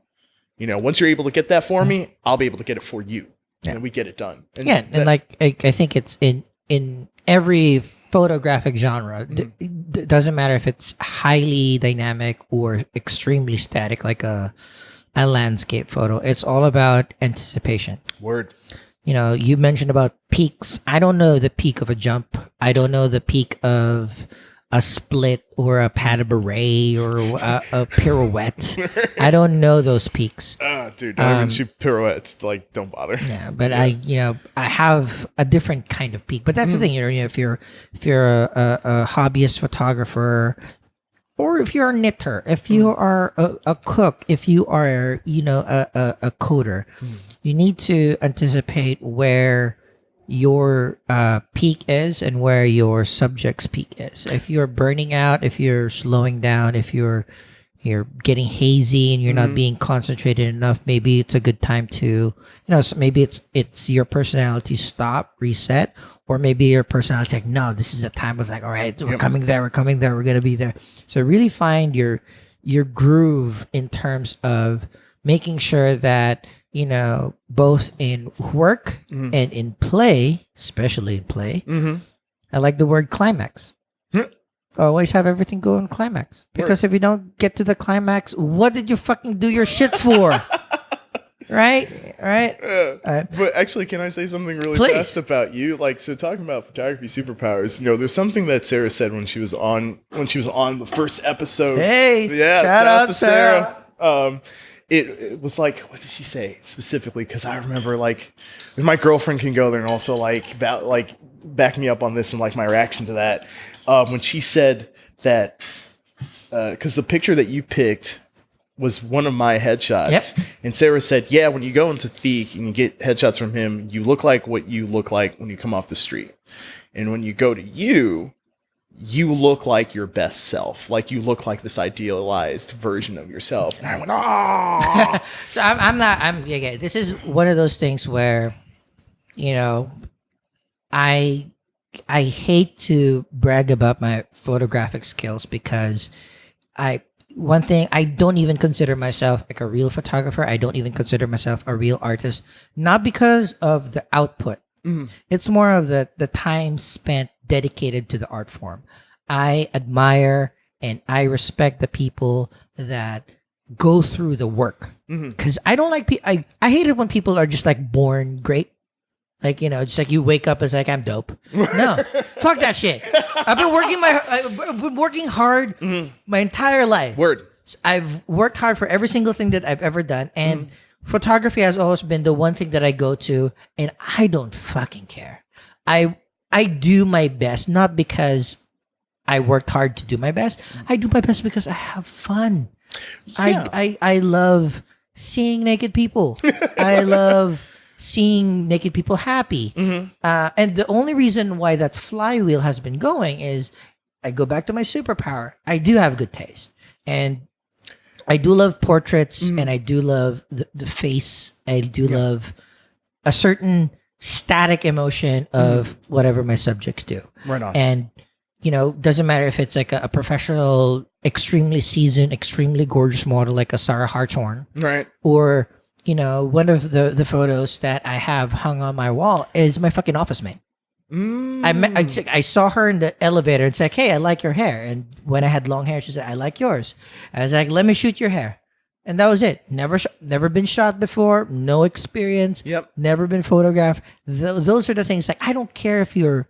[SPEAKER 2] Once you're able to get that for me, I'll be able to get it for you. And we get it done. And
[SPEAKER 1] I think it's in every photographic genre. It doesn't matter if it's highly dynamic or extremely static, like a landscape photo. It's all about anticipation.
[SPEAKER 2] Word.
[SPEAKER 1] you mentioned about peaks. I don't know the peak of a jump. I don't know the peak of a split or a pas de bourrée or a pirouette. I don't know those peaks.
[SPEAKER 2] Dude, don't even shoot pirouettes. Like, don't bother.
[SPEAKER 1] Yeah, but I have a different kind of peak. But that's the thing, if you're a hobbyist photographer, or if you're a knitter, if you are a cook, if you are a coder, you need to anticipate where your peak is and where your subject's peak is. If you're burning out, if you're slowing down, if you're getting hazy and you're not being concentrated enough, maybe it's a good time to maybe it's your personality stop, reset, or maybe your personality like, no, this is the time. It's like, all right, we're coming there, we're gonna be there. So really find your groove in terms of making sure that both in work and in play, especially in play. I like the word climax. Always have everything go in climax. Because if you don't get to the climax, what did you fucking do your shit for? Right?
[SPEAKER 2] But actually, can I say something really fast about you? Like, so talking about photography superpowers, there's something that Sarah said when she was on the first episode.
[SPEAKER 1] Hey,
[SPEAKER 2] yeah,
[SPEAKER 1] shout out to
[SPEAKER 2] Sarah. It was like, what did she say specifically? Because I remember, like, my girlfriend can go there and also back me up on this and like my reaction to that. When she said that, because the picture that you picked was one of my headshots, and Sarah said, yeah, when you go into Theik and you get headshots from him, you look like what you look like when you come off the street, and when you go to you look like your best self. Like, you look like this idealized version of yourself. And I went, oh.
[SPEAKER 1] So this is one of those things where, I hate to brag about my photographic skills because I don't even consider myself like a real photographer. I don't even consider myself a real artist, not because of the output. It's more of the time spent dedicated to the art form. I admire and I respect the people that go through the work, because I don't like I hate it when people are just like born great. Like, just like you wake up, it's like, I'm dope. No, fuck that shit. I've been working hard my entire life.
[SPEAKER 2] Word.
[SPEAKER 1] I've worked hard for every single thing that I've ever done, and photography has always been the one thing that I go to, and I don't fucking care. I do my best, not because I worked hard to do my best. I do my best because I have fun. Yeah. I love seeing naked people. I love seeing naked people happy. And the only reason why that flywheel has been going is I go back to my superpower. I do have good taste. And I do love portraits, and I do love the face. I do love a certain static emotion of whatever my subjects do.
[SPEAKER 2] Right on.
[SPEAKER 1] And, doesn't matter if it's like a professional, extremely seasoned, extremely gorgeous model like a Sarah Hartshorn.
[SPEAKER 2] Right.
[SPEAKER 1] Or, one of the photos that I have hung on my wall is my fucking office mate. I saw her in the elevator and said, hey, I like your hair. And when I had long hair, she said, I like yours. I was like, let me shoot your hair. And that was it. Never been shot before. No experience.
[SPEAKER 2] Yep.
[SPEAKER 1] Never been photographed. Those are the things. Like, I don't care if you're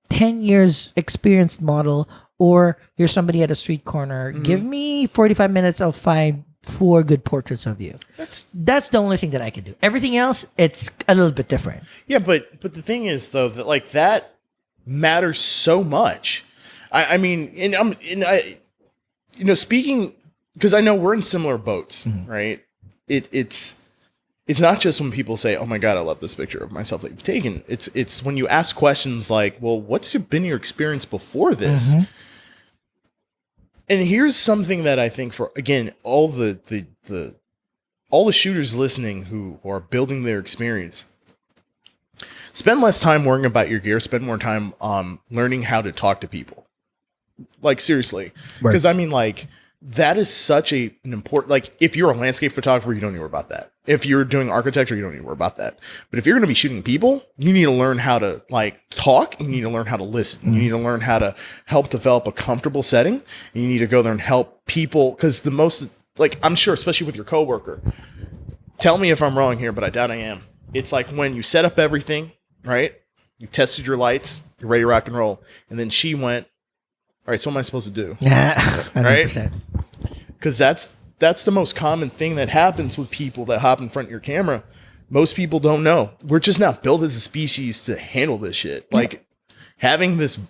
[SPEAKER 1] 10 years experienced model or you're somebody at a street corner. Give me 45 minutes. I'll find 4 good portraits of you. That's the only thing that I can do. Everything else, it's a little bit different.
[SPEAKER 2] Yeah, but the thing is though that like that matters so much. I mean, speaking, because I know we're in similar boats, right? It's not just when people say, "Oh my God, I love this picture of myself that you've taken." It's when you ask questions like, "Well, what's been your experience before this?" And here's something that I think for, again, all the shooters listening who are building their experience, spend less time worrying about your gear, spend more time learning how to talk to people. Like, seriously. Because, I mean, like, that is such an important, like, if you're a landscape photographer, you don't need to worry about that. If you're doing architecture, you don't need to worry about that. But if you're going to be shooting people, you need to learn how to, like, talk. You need to learn how to listen. You need to learn how to help develop a comfortable setting. And you need to go there and help people. Because the most, like, I'm sure, especially with your coworker, tell me if I'm wrong here, but I doubt I am. It's like when you set up everything, right? You tested your lights, you're ready to rock and roll. And then she went, all right, so what am I supposed to do?
[SPEAKER 1] Yeah, 100%.
[SPEAKER 2] Right? Because that's the most common thing that happens with people that hop in front of your camera. Most people don't know. We're just not built as a species to handle this shit. Like having this,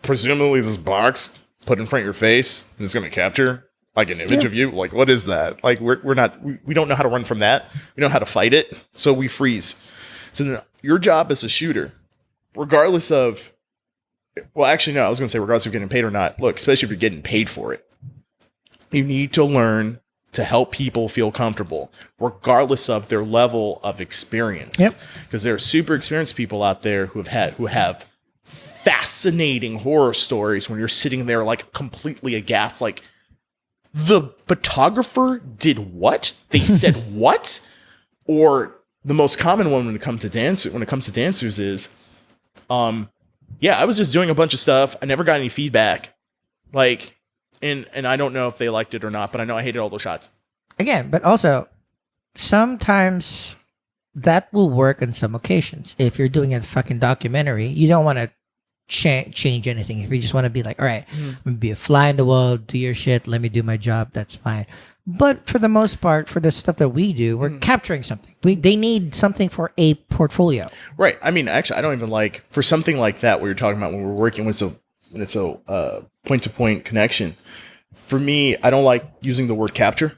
[SPEAKER 2] presumably this box put in front of your face and it's going to capture like an image of you. Like, what is that? Like, we don't know how to run from that. We know how to fight it. So we freeze. So then your job as a shooter, regardless of, well, actually, no, I was going to say regardless of getting paid or not. Look, especially if you're getting paid for it, you need to learn to help people feel comfortable, regardless of their level of experience. Because there are super experienced people out there who have fascinating horror stories when you're sitting there like completely aghast, like the photographer did what? They said what? Or the most common one when it comes to dancers is, I was just doing a bunch of stuff. I never got any feedback. Like, and I don't know if they liked it or not, but I know I hated all those shots. Again,
[SPEAKER 1] but also sometimes that will work on some occasions. If you're doing a fucking documentary, you don't want to change anything. If you just want to be like, all right, I'm gonna be a fly in the wall, do your shit, let me do my job, that's fine. But for the most part, for the stuff that we do, we're capturing something. They need something for a portfolio.
[SPEAKER 2] Right. I mean, actually, I don't even like, for something like that, what you're talking about when we're working with when it's a point-to-point connection. For me, I don't like using the word capture.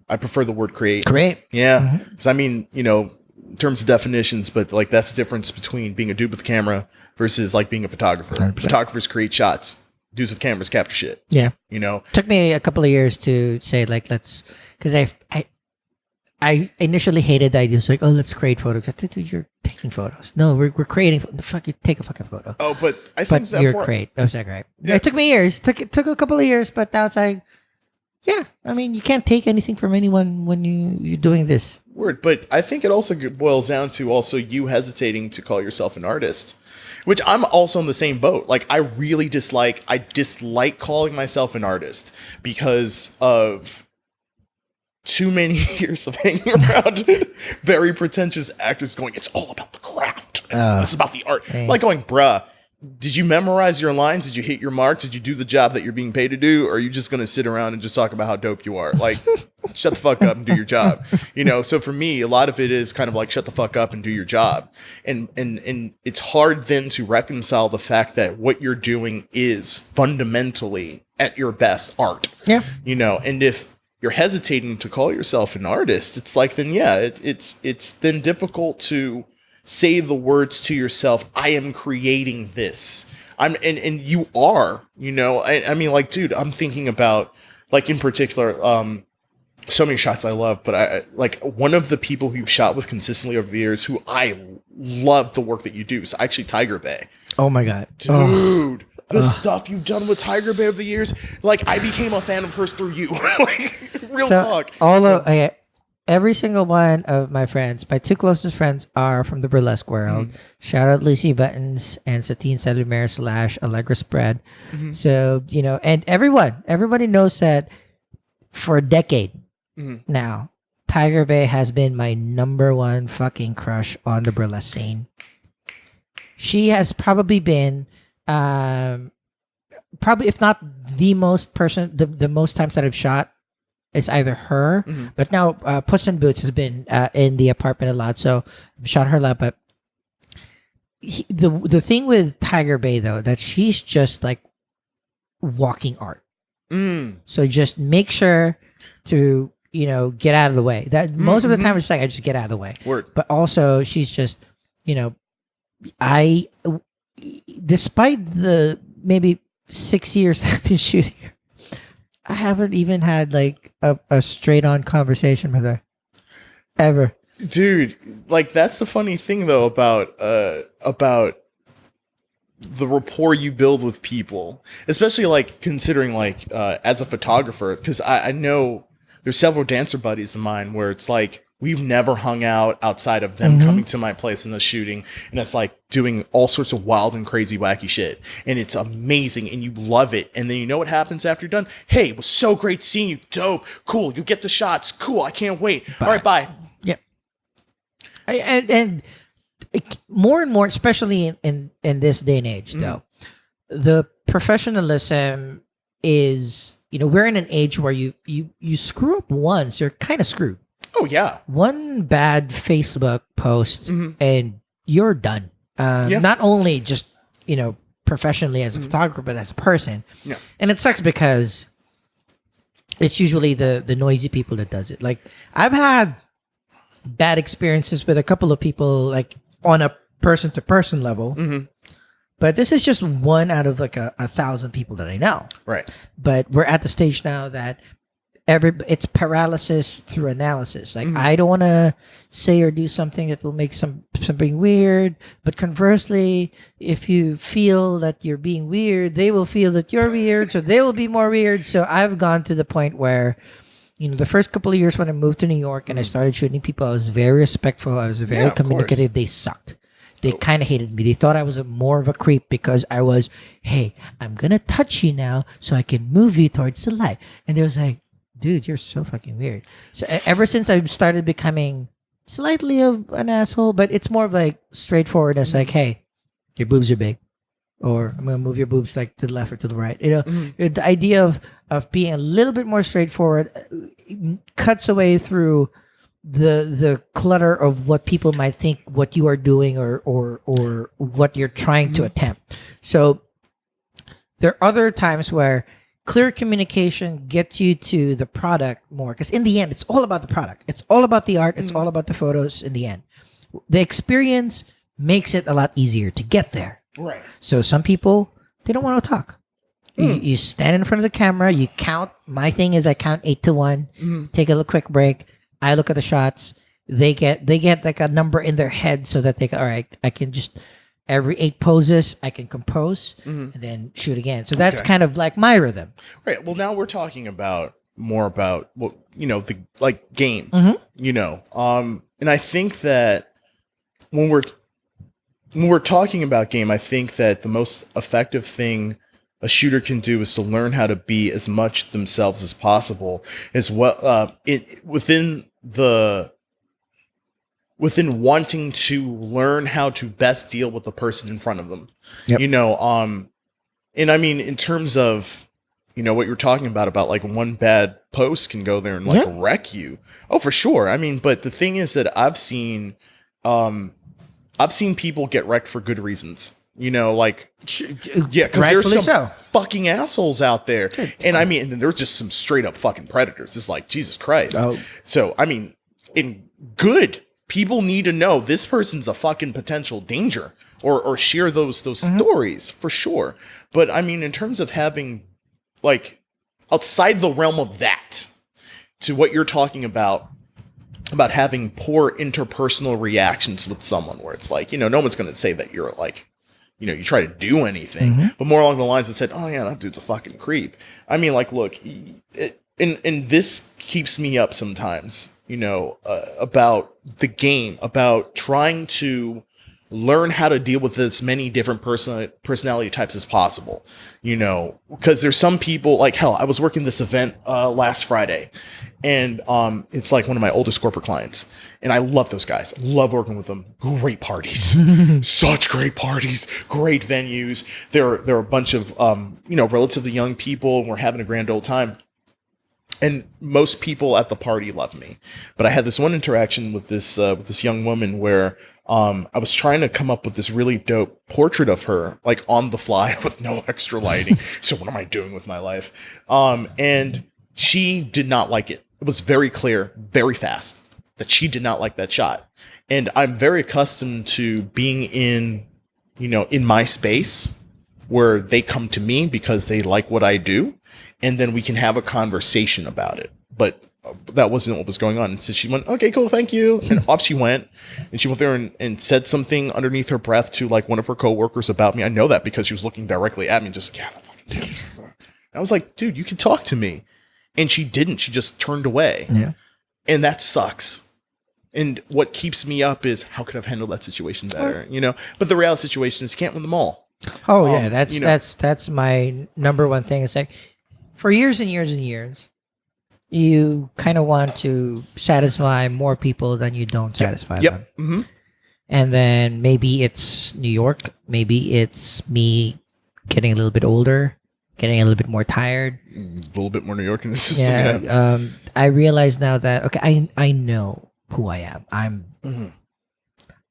[SPEAKER 2] I prefer the word create.
[SPEAKER 1] Create.
[SPEAKER 2] Yeah. Because I mean, in terms of definitions, but like that's the difference between being a dude with a camera versus like being a photographer. 100%. Photographers create shots. Dudes with cameras capture shit.
[SPEAKER 1] Yeah.
[SPEAKER 2] Took
[SPEAKER 1] me a couple of years to say like, because I initially hated the idea. It's like, oh, let's create photos. I thought, dude, you're taking photos. No, we're creating. Fuck, you take a fucking photo.
[SPEAKER 2] Oh, but I think
[SPEAKER 1] but you're great. That was like, right. Yeah. It took me years. Took a couple of years, but now it's like, yeah. I mean, you can't take anything from anyone when you're doing this.
[SPEAKER 2] Word, but I think it also boils down to also you hesitating to call yourself an artist, which I'm also in the same boat. Like, I dislike calling myself an artist because of too many years of hanging around very pretentious actors going, it's all about the craft. It's about the art. Like going, bruh, did you memorize your lines? Did you hit your marks? Did you do the job that you're being paid to do? Or are you just going to sit around and just talk about how dope you are? Like, shut the fuck up and do your job. So for me, a lot of it is kind of like, shut the fuck up and do your job. And it's hard then to reconcile the fact that what you're doing is fundamentally at your best art.
[SPEAKER 1] Yeah.
[SPEAKER 2] And if you're hesitating to call yourself an artist, it's like, then it's then difficult to say the words to yourself, I am creating this. And you are, I mean, like, dude, I'm thinking about, like, in particular, so many shots I love, but I like one of the people who you've shot with consistently over the years who I love the work that you do is actually Tiger Bay.
[SPEAKER 1] Oh my God.
[SPEAKER 2] Dude. The stuff you've done with Tiger Bay over the years, like, I became a fan of hers through you. Like, real talk.
[SPEAKER 1] Every single one of my friends, my two closest friends, are from the burlesque world. Shout out Lucy Buttons and Satine Salumer / Allegra Spread. So, and everybody knows that for a decade now, Tiger Bay has been my number one fucking crush on the burlesque scene. She has probably been, if not the most the most times that I've shot. It's either her, but now Puss in Boots has been in the apartment a lot, so I've shot her a lot. But the thing with Tiger Bay, though, that she's just like walking art. So just make sure to get out of the way. That most of the time it's like I just get out of the way.
[SPEAKER 2] Word.
[SPEAKER 1] But also she's just despite the maybe 6 years I've been shooting her, I haven't even had like a straight on conversation with her ever.
[SPEAKER 2] Dude, like, that's the funny thing though about the rapport you build with people, especially like considering like as a photographer, because I know there's several dancer buddies of mine where it's like we've never hung out outside of them coming to my place and us shooting, and it's like doing all sorts of wild and crazy wacky shit, and it's amazing and you love it, and then you know what happens after you're done? Hey, it was so great seeing you. Dope. Cool. You get the shots. Cool. I can't wait. Bye. All right, bye.
[SPEAKER 1] Yep. And more and more, especially in this day and age, though, the professionalism is, we're in an age where you screw up once, you're kind of screwed.
[SPEAKER 2] Oh yeah.
[SPEAKER 1] One bad Facebook post and you're done. Not only just, professionally as a photographer, but as a person.
[SPEAKER 2] Yeah.
[SPEAKER 1] And it sucks because it's usually the noisy people that does it. Like, I've had bad experiences with a couple of people, like on a person-to-person level. But this is just one out of like 1,000 people that I know.
[SPEAKER 2] Right.
[SPEAKER 1] But we're at the stage now that it's paralysis through analysis. Like, I don't want to say or do something that will make something weird. But conversely, if you feel that you're being weird, they will feel that you're weird, so they will be more weird. So I've gone to the point where, the first couple of years when I moved to New York and I started shooting people, I was very respectful. I was very communicative. They sucked. They kind of hated me. They thought I was more of a creep because I was, hey, I'm going to touch you now so I can move you towards the light. And they was like, dude, you're so fucking weird. So ever since I started becoming slightly of an asshole, but it's more of like straightforwardness, like, hey, your boobs are big. Or I'm going to move your boobs like to the left or to the right. The idea of being a little bit more straightforward cuts away through the clutter of what people might think what you are doing or what you're trying to attempt. So there are other times where clear communication gets you to the product more, because in the end, it's all about the product. It's all about the art. It's all about the photos in the end. The experience makes it a lot easier to get there.
[SPEAKER 2] Right.
[SPEAKER 1] So some people, they don't want to talk. You stand in front of the camera, you count. My thing is I count 8 to 1, take a little quick break. I look at the shots. They get like a number in their head so that they can, all right, I can just, every 8 poses, I can compose and then shoot again. So that's kind of like my rhythm.
[SPEAKER 2] Right. Well, now we're talking more about the like game, and I think that when we're talking about game, I think that the most effective thing a shooter can do is to learn how to be as much themselves as possible, as well within wanting to learn how to best deal with the person in front of them.
[SPEAKER 1] Yep.
[SPEAKER 2] And I mean, in terms of what you're talking about like one bad post can go there and like wreck you. Oh, for sure. I mean, but the thing is that I've seen people get wrecked for good reasons. Because there's some fucking assholes out there. And I mean, and then there's just some straight up fucking predators. It's like, Jesus Christ. Oh. So, I mean, people need to know this person's a fucking potential danger or share those stories for sure. But I mean, in terms of having like outside the realm of that to what you're talking about having poor interpersonal reactions with someone where it's like, no one's going to say that you're like, you try to do anything, but more along the lines that said, oh yeah, that dude's a fucking creep. I mean, like, look, and this keeps me up sometimes, about the game, about trying to learn how to deal with as many different personality types as possible, because there's some people like, hell, I was working this event last Friday, and it's like one of my oldest corporate clients, and I love those guys. Love working with them. Great parties. Such great parties. Great venues. They're a bunch of relatively young people, and we're having a grand old time. And most people at the party love me. But I had this one interaction with this young woman where I was trying to come up with this really dope portrait of her, like on the fly with no extra lighting. So what am I doing with my life? And she did not like it. It was very clear, very fast, that she did not like that shot. And I'm very accustomed to being in my space where they come to me because they like what I do. And then we can have a conversation about it. But that wasn't what was going on. And so she went, okay, cool, thank you. And off she went. And she went there and said something underneath her breath to like one of her coworkers about me. I know that because she was looking directly at me and just, yeah, that fucking dude. And I was like, dude, you can talk to me. And she didn't. She just turned away. Yeah. And that sucks. And what keeps me up is how could I have handled that situation better? But the reality situation is you can't win them all.
[SPEAKER 1] Oh yeah, that's my number one thing. It's like for years and years and years, you kind of want to satisfy more people than you don't satisfy them.
[SPEAKER 2] Mm-hmm.
[SPEAKER 1] And then maybe it's New York. Maybe it's me getting a little bit older, getting a little bit more tired.
[SPEAKER 2] A little bit more New York in the system.
[SPEAKER 1] I realize now that I know who I am.
[SPEAKER 2] Mm-hmm.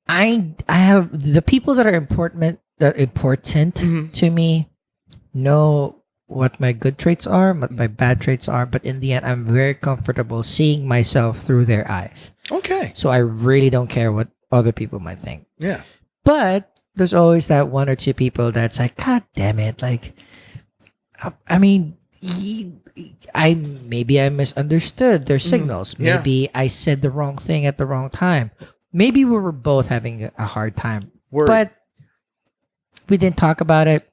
[SPEAKER 1] I have the people that are important
[SPEAKER 2] Mm-hmm.
[SPEAKER 1] to me know what my good traits are, what my bad traits are, but in the end I'm very comfortable seeing myself through their eyes.
[SPEAKER 2] Okay.
[SPEAKER 1] So I really don't care what other people might think.
[SPEAKER 2] Yeah.
[SPEAKER 1] But there's always that one or two people that's like, God damn it. Like, I mean, maybe I misunderstood their signals.
[SPEAKER 2] Yeah.
[SPEAKER 1] Maybe I said the wrong thing at the wrong time. Maybe we were both having a hard time.
[SPEAKER 2] Word.
[SPEAKER 1] But we didn't talk about it.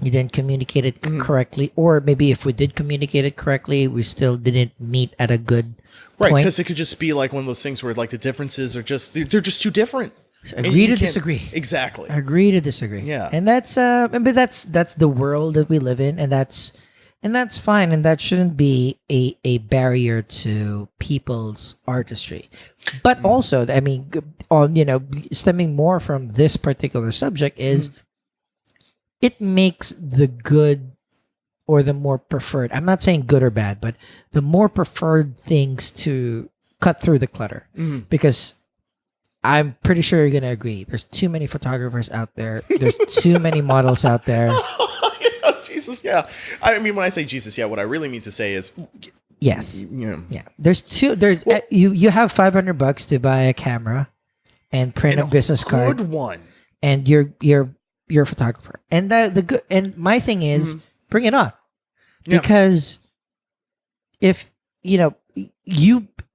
[SPEAKER 1] We didn't communicate it correctly. Or maybe if we did communicate it correctly, we still didn't meet at a good
[SPEAKER 2] Right,
[SPEAKER 1] point.
[SPEAKER 2] because it could just be like one of those things where like the differences are just they're just too different.
[SPEAKER 1] Agree to disagree.
[SPEAKER 2] Exactly.
[SPEAKER 1] Agree to disagree.
[SPEAKER 2] Yeah.
[SPEAKER 1] And that's but that's the world that we live in, and that's fine, and that shouldn't be a barrier to people's artistry. But also, I mean, stemming more from this particular subject is it makes the good or the more preferred. I'm not saying good or bad, but the more preferred things to cut through the clutter, because I'm pretty sure you're going to agree. There's too many photographers out there. There's too many models out there.
[SPEAKER 2] Oh, Jesus, yeah. I mean, when I say Jesus, yeah, what I really mean to say is,
[SPEAKER 1] Yes.
[SPEAKER 2] yeah.
[SPEAKER 1] Yeah. You have $500 to buy a camera and print a business card,
[SPEAKER 2] Good one.
[SPEAKER 1] and you're a photographer. And the good, and my thing is bring it on.
[SPEAKER 2] Yeah.
[SPEAKER 1] Because if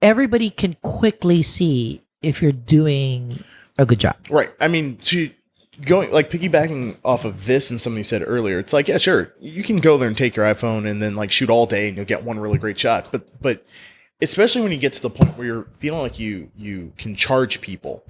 [SPEAKER 1] everybody can quickly see if you're doing a good job.
[SPEAKER 2] Right. I mean, piggybacking off of this and something you said earlier, it's like, yeah, sure, you can go there and take your iPhone and then like shoot all day and you'll get one really great shot. But especially when you get to the point where you're feeling like you can charge people,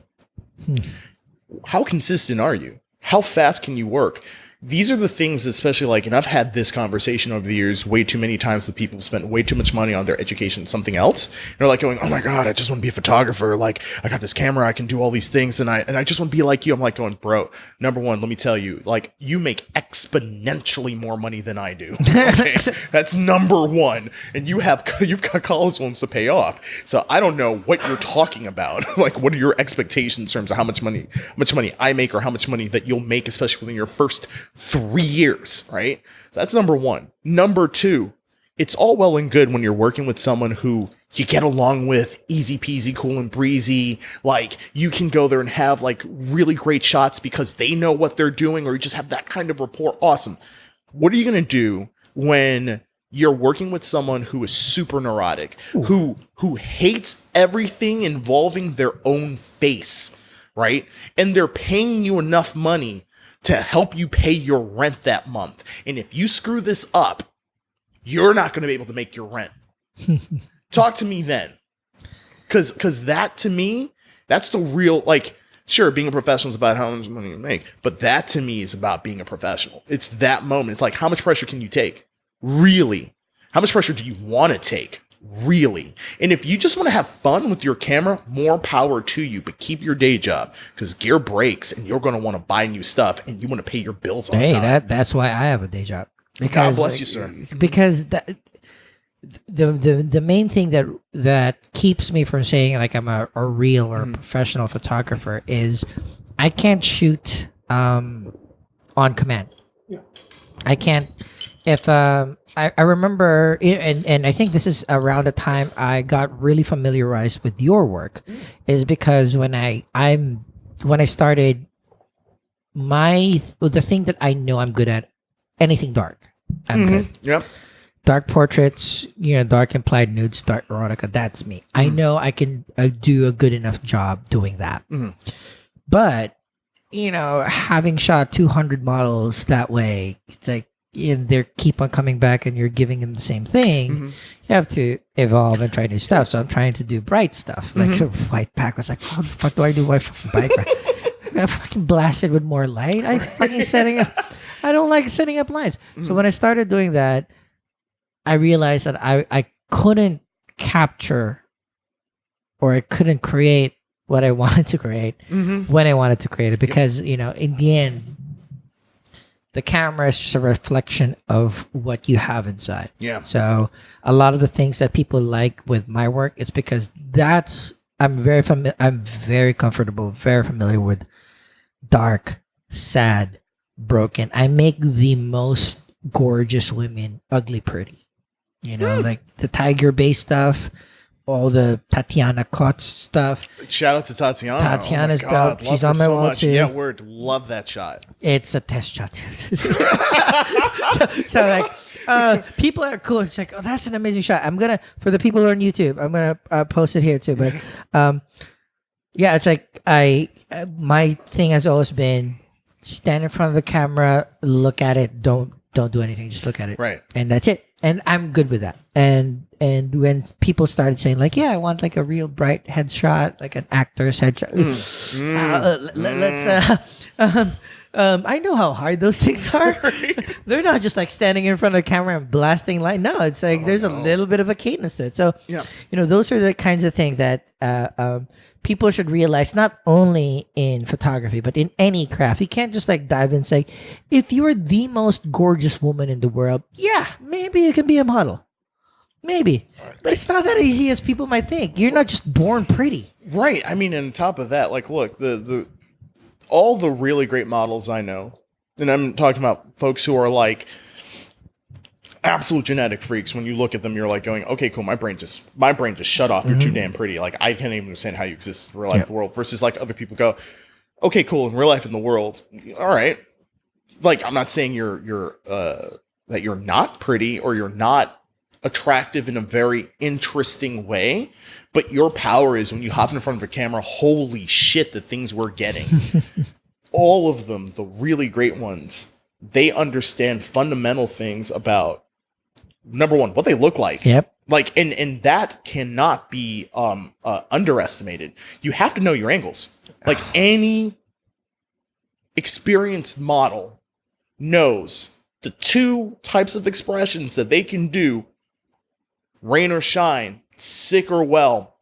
[SPEAKER 2] how consistent are you? How fast can you work? These are the things, especially like, and I've had this conversation over the years way too many times with people who spent way too much money on their education on something else. And they're like going, oh my God, I just want to be a photographer. Like, I got this camera, I can do all these things, and I just want to be like you. I'm like going, bro, number one, let me tell you, like, you make exponentially more money than I do. Okay? That's number one. And you've got college loans to pay off. So I don't know what you're talking about. Like, what are your expectations in terms of how much money I make, or how much money that you'll make, especially within your first 3 years, right? So that's number one. Number two, it's all well and good when you're working with someone who you get along with, easy peasy, cool and breezy. Like, you can go there and have like really great shots because they know what they're doing, or you just have that kind of rapport. Awesome. What are you going to do when you're working with someone who is super neurotic, who hates everything involving their own face, right? And they're paying you enough money to help you pay your rent that month. And if you screw this up, you're not going to be able to make your rent. Talk to me then. Because that, to me, that's the real, like, sure, being a professional is about how much money you make, but that to me is about being a professional. It's that moment. It's like, how much pressure can you take? Really? How much pressure do you want to take? Really? And if you just want to have fun with your camera, more power to you, but keep your day job, because gear breaks and you're going to want to buy new stuff and you want to pay your bills on time.
[SPEAKER 1] That's why I have a day job. Because,
[SPEAKER 2] God bless you, sir.
[SPEAKER 1] Because the main thing that keeps me from saying like I'm a real or professional photographer is I can't shoot on command.
[SPEAKER 2] Yeah.
[SPEAKER 1] I can't. If I remember, and I think this is around the time I got really familiarized with your work, is because when I started, the thing that I know I'm good at, anything dark, I'm good.
[SPEAKER 2] Yep.
[SPEAKER 1] Dark portraits, dark implied nudes, dark erotica. That's me. I know I can do a good enough job doing that. But having shot 200 models that way, it's like, and they keep on coming back and you're giving them the same thing, you have to evolve and try new stuff. So I'm trying to do bright stuff. Like the white pack was like, how the fuck do I do white fucking bike? I fucking blasted with more light. I don't like setting up lights. So when I started doing that, I realized that I couldn't capture, or I couldn't create what I wanted to create when I wanted to create it, because in the end, the camera is just a reflection of what you have inside.
[SPEAKER 2] Yeah.
[SPEAKER 1] So a lot of the things that people like with my work is because I'm very comfortable, very familiar with dark, sad, broken. I make the most gorgeous women ugly pretty. Like the Tiger Bay stuff, all the Tatiana Kotz stuff.
[SPEAKER 2] Shout out to Tatiana.
[SPEAKER 1] Tatiana's dope. She's on my wall too.
[SPEAKER 2] Yeah, word. Love that shot.
[SPEAKER 1] It's a test shot too. so like, people are cool. It's like, oh, that's an amazing shot. For the people who are on YouTube, I'm gonna post it here too. But yeah, it's like my thing has always been stand in front of the camera, look at it, don't do anything, just look at it,
[SPEAKER 2] right? And
[SPEAKER 1] that's it. And I'm good with that. And when people started saying like, yeah, I want like a real bright headshot, like an actor's headshot. I know how hard those things are. Right. They're not just like standing in front of the camera and blasting light. No, it's like there's a little bit of a cadence to it. So, those are the kinds of things that people should realize, not only in photography, but in any craft. You can't just like dive in and say, if you're the most gorgeous woman in the world, yeah, maybe you can be a model. Maybe. But it's not that easy as people might think. You're not just born pretty.
[SPEAKER 2] Right. I mean, on top of that, like, look, all the really great models I know, and I'm talking about folks who are like absolute genetic freaks. When you look at them, you're like going, okay, cool. My brain just shut off. You're too damn pretty. Like, I can't even understand how you exist in real life, the world, versus like other people go, okay, cool. In real life, in the world, all right. Like, I'm not saying that you're not pretty or you're not attractive in a very interesting way, but your power is when you hop in front of a camera, holy shit, the things we're getting. All of them, the really great ones, they understand fundamental things about, number one, what they look like.
[SPEAKER 1] Yep.
[SPEAKER 2] Like, and that cannot be underestimated. You have to know your angles. Like, any experienced model knows the two types of expressions that they can do: rain or shine, sick or well,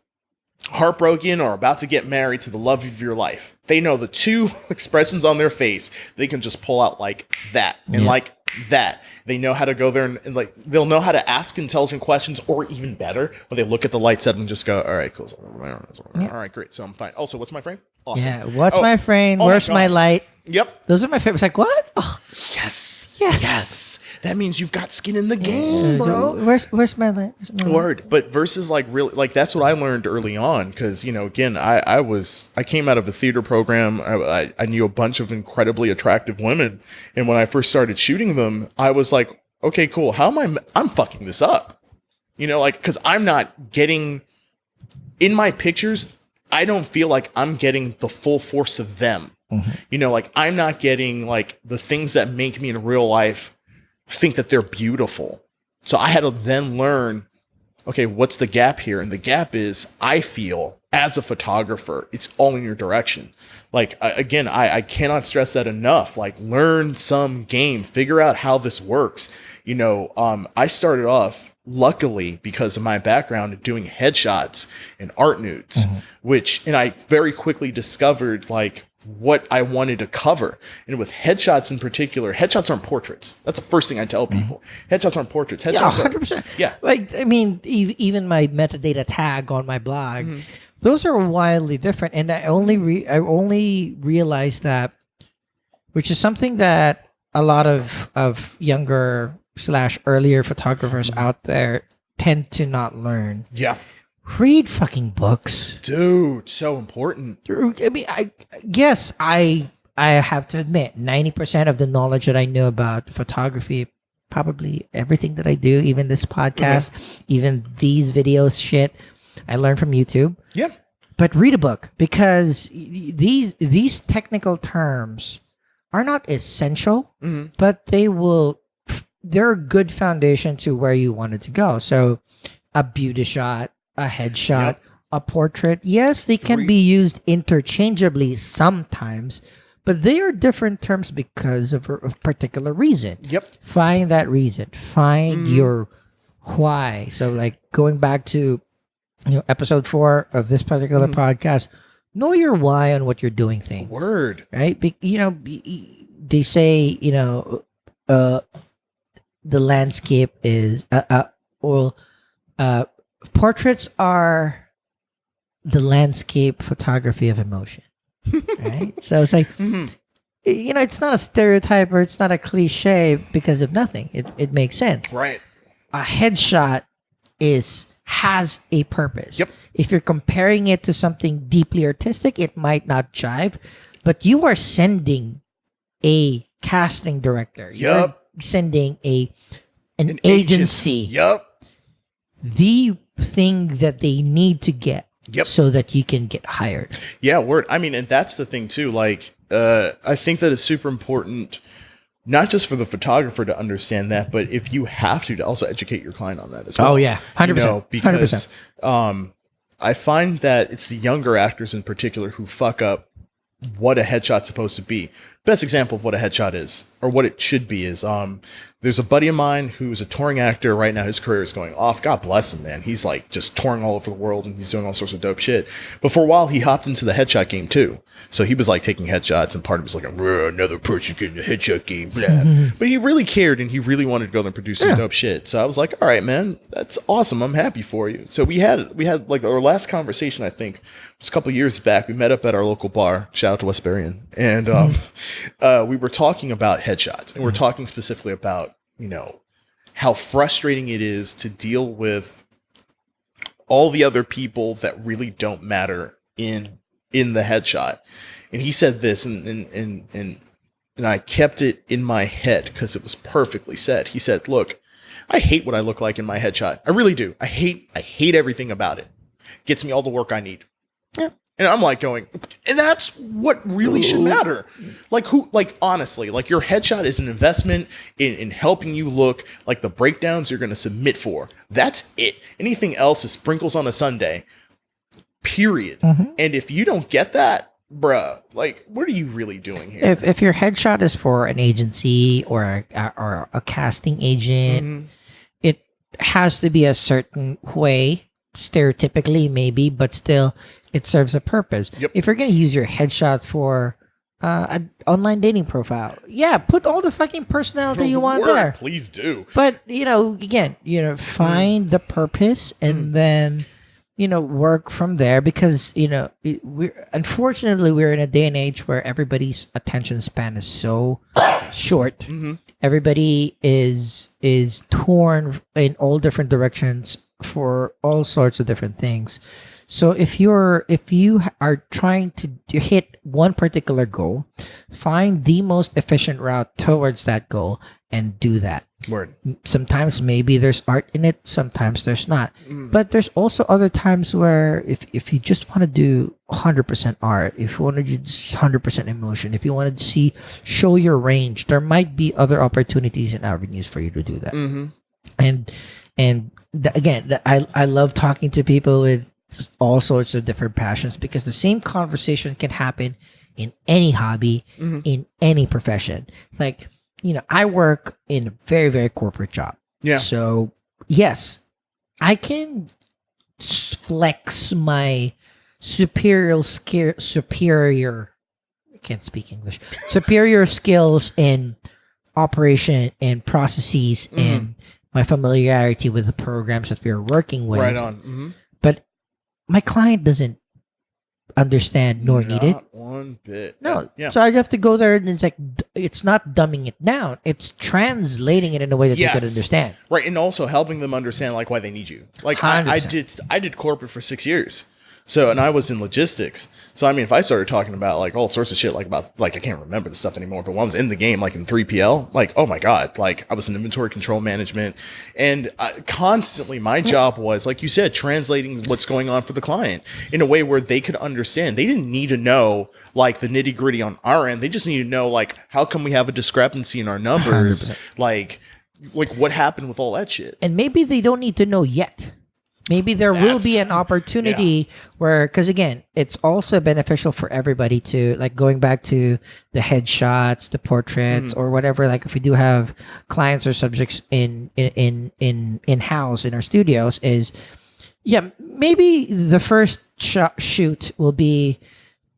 [SPEAKER 2] heartbroken or about to get married to the love of your life. They know the two expressions on their face. They can just pull out like that and like that. They know how to go there and like, they'll know how to ask intelligent questions, or even better, when they look at the light set and just go, all right, cool. All right, great. So I'm fine. Also, what's my frame? Awesome.
[SPEAKER 1] Yeah. What's my frame? Where's my light?
[SPEAKER 2] Yep.
[SPEAKER 1] Those are my favorites. Like, what? Oh.
[SPEAKER 2] Yes. That means you've got skin in the game, bro.
[SPEAKER 1] Where's my light?
[SPEAKER 2] Word. But versus like really, like that's what I learned early on. Cause again, I came out of a theater program. I knew a bunch of incredibly attractive women. And when I first started shooting them, I was like, okay, cool. How am I'm fucking this up? Like, cause I'm not getting in my pictures. I don't feel like I'm getting the full force of them. Like I'm not getting like the things that make me in real life think that they're beautiful. So I had to then learn, okay, what's the gap here? And the gap is, I feel as a photographer, it's all in your direction. Like, again, I cannot stress that enough. Like, learn some game, figure out how this works. I started off, luckily, because of my background, doing headshots and art nudes, and I very quickly discovered like what I wanted to cover. And with headshots in particular, headshots aren't portraits. That's the first thing I tell people. Headshots aren't portraits. Headshots
[SPEAKER 1] 100%.
[SPEAKER 2] Yeah.
[SPEAKER 1] Like, I mean, even my metadata tag on my blog, those are wildly different. And I only realized that, which is something that a lot of younger / earlier photographers out there tend to not learn.
[SPEAKER 2] Yeah.
[SPEAKER 1] Read fucking books.
[SPEAKER 2] Dude, so important.
[SPEAKER 1] I mean, I have to admit, 90% of the knowledge that I know about photography, probably everything that I do, even this podcast, even these videos, shit, I learned from YouTube.
[SPEAKER 2] Yeah.
[SPEAKER 1] But read a book, because these technical terms are not essential, but they're a good foundation to where you wanted to go. So a beauty shot, a headshot, a portrait. Yes, they can be used interchangeably sometimes, but they are different terms because of a particular reason. Find that reason. Find your why. So like going back to episode 4 of this particular podcast. Know your why on what you're doing things.
[SPEAKER 2] Word.
[SPEAKER 1] Right? They say, the landscape is, portraits are the landscape photography of emotion. Right? So it's like, it's not a stereotype or it's not a cliche because of nothing. It makes sense.
[SPEAKER 2] Right.
[SPEAKER 1] A headshot has a purpose.
[SPEAKER 2] Yep.
[SPEAKER 1] If you're comparing it to something deeply artistic, it might not jive, but you are sending a casting director.
[SPEAKER 2] Yep.
[SPEAKER 1] You're sending an agency.
[SPEAKER 2] Yep.
[SPEAKER 1] The thing that they need to get.
[SPEAKER 2] Yep.
[SPEAKER 1] So that you can get hired.
[SPEAKER 2] Yeah, word. I mean, and that's the thing too. Like, I think that it's super important, not just for the photographer to understand that, but if you have to also educate your client on that as well.
[SPEAKER 1] Oh yeah, 100%.
[SPEAKER 2] Because 100%. I find that it's the younger actors in particular who fuck up what a headshot's supposed to be. Best example of what a headshot is, or what it should be, is there's a buddy of mine who's a touring actor right now. His career is going off. God bless him, man. He's like just touring all over the world and he's doing all sorts of dope shit. But for a while, he hopped into the headshot game too. So he was like taking headshots, and part of him was like, another person getting the headshot game, blah. But he really cared and he really wanted to go there and produce some dope shit. So I was like, all right, man, that's awesome. I'm happy for you. So we had like our last conversation, I think, was a couple years back. We met up at our local bar. Shout out to Westburyan. And we were talking about headshots, and we're talking specifically about, how frustrating it is to deal with all the other people that really don't matter in the headshot. And he said this, and I kept it in my head because it was perfectly said. He said, look, I hate what I look like in my headshot. I really do. I hate everything about it. Gets me all the work I need. Yeah. And I'm like going, and that's what really should matter. Honestly, your headshot is an investment in helping you look like the breakdowns you're going to submit for. That's it. Anything else is sprinkles on a sundae, period. And if you don't get that, bruh, what are you really doing here?
[SPEAKER 1] If your headshot is for an agency or a casting agent, it has to be a certain way, stereotypically maybe, but still it serves a purpose.
[SPEAKER 2] Yep.
[SPEAKER 1] If you're going to use your headshots for an online dating profile, put all the fucking personality you want there.
[SPEAKER 2] Please do.
[SPEAKER 1] But, again, find the purpose and then, work from there, because, unfortunately, we're in a day and age where everybody's attention span is so short. Everybody is torn in all different directions for all sorts of different things. So if you are trying to hit one particular goal, find the most efficient route towards that goal and do that.
[SPEAKER 2] Word.
[SPEAKER 1] Sometimes maybe there's art in it, sometimes there's not. But there's also other times where if you just want to do 100% art, if you want to do just 100% emotion, if you want to show your range, there might be other opportunities and avenues for you to do that. I love talking to people with all sorts of different passions, because the same conversation can happen in any hobby, in any profession. Like, I work in a very, very corporate job.
[SPEAKER 2] Yeah.
[SPEAKER 1] So, yes, I can flex my superior, I can't speak English, superior skills in operation and processes and my familiarity with the programs that we're working with.
[SPEAKER 2] Right on.
[SPEAKER 1] But my client doesn't understand nor need it.
[SPEAKER 2] Not one bit.
[SPEAKER 1] No.
[SPEAKER 2] Yeah.
[SPEAKER 1] So I have to go there, and it's not dumbing it down. It's translating it in a way that they could understand.
[SPEAKER 2] Right. And also helping them understand why they need you. I did corporate for 6 years. So, and I was in logistics. So, I mean, if I started talking about all sorts of shit, I can't remember the stuff anymore, but when I was in the game, in 3PL, oh my God, I was in inventory control management, and constantly my job was, like you said, translating what's going on for the client in a way where they could understand. They didn't need to know the nitty gritty on our end. They just need to know, how come we have a discrepancy in our numbers? 100%. What happened with all that shit?
[SPEAKER 1] And maybe they don't need to know yet. Maybe there will be an opportunity where, because again, it's also beneficial for everybody to, going back to the headshots, the portraits, or whatever. If we do have clients or subjects in house in our studios, is Yeah, maybe the first shoot will be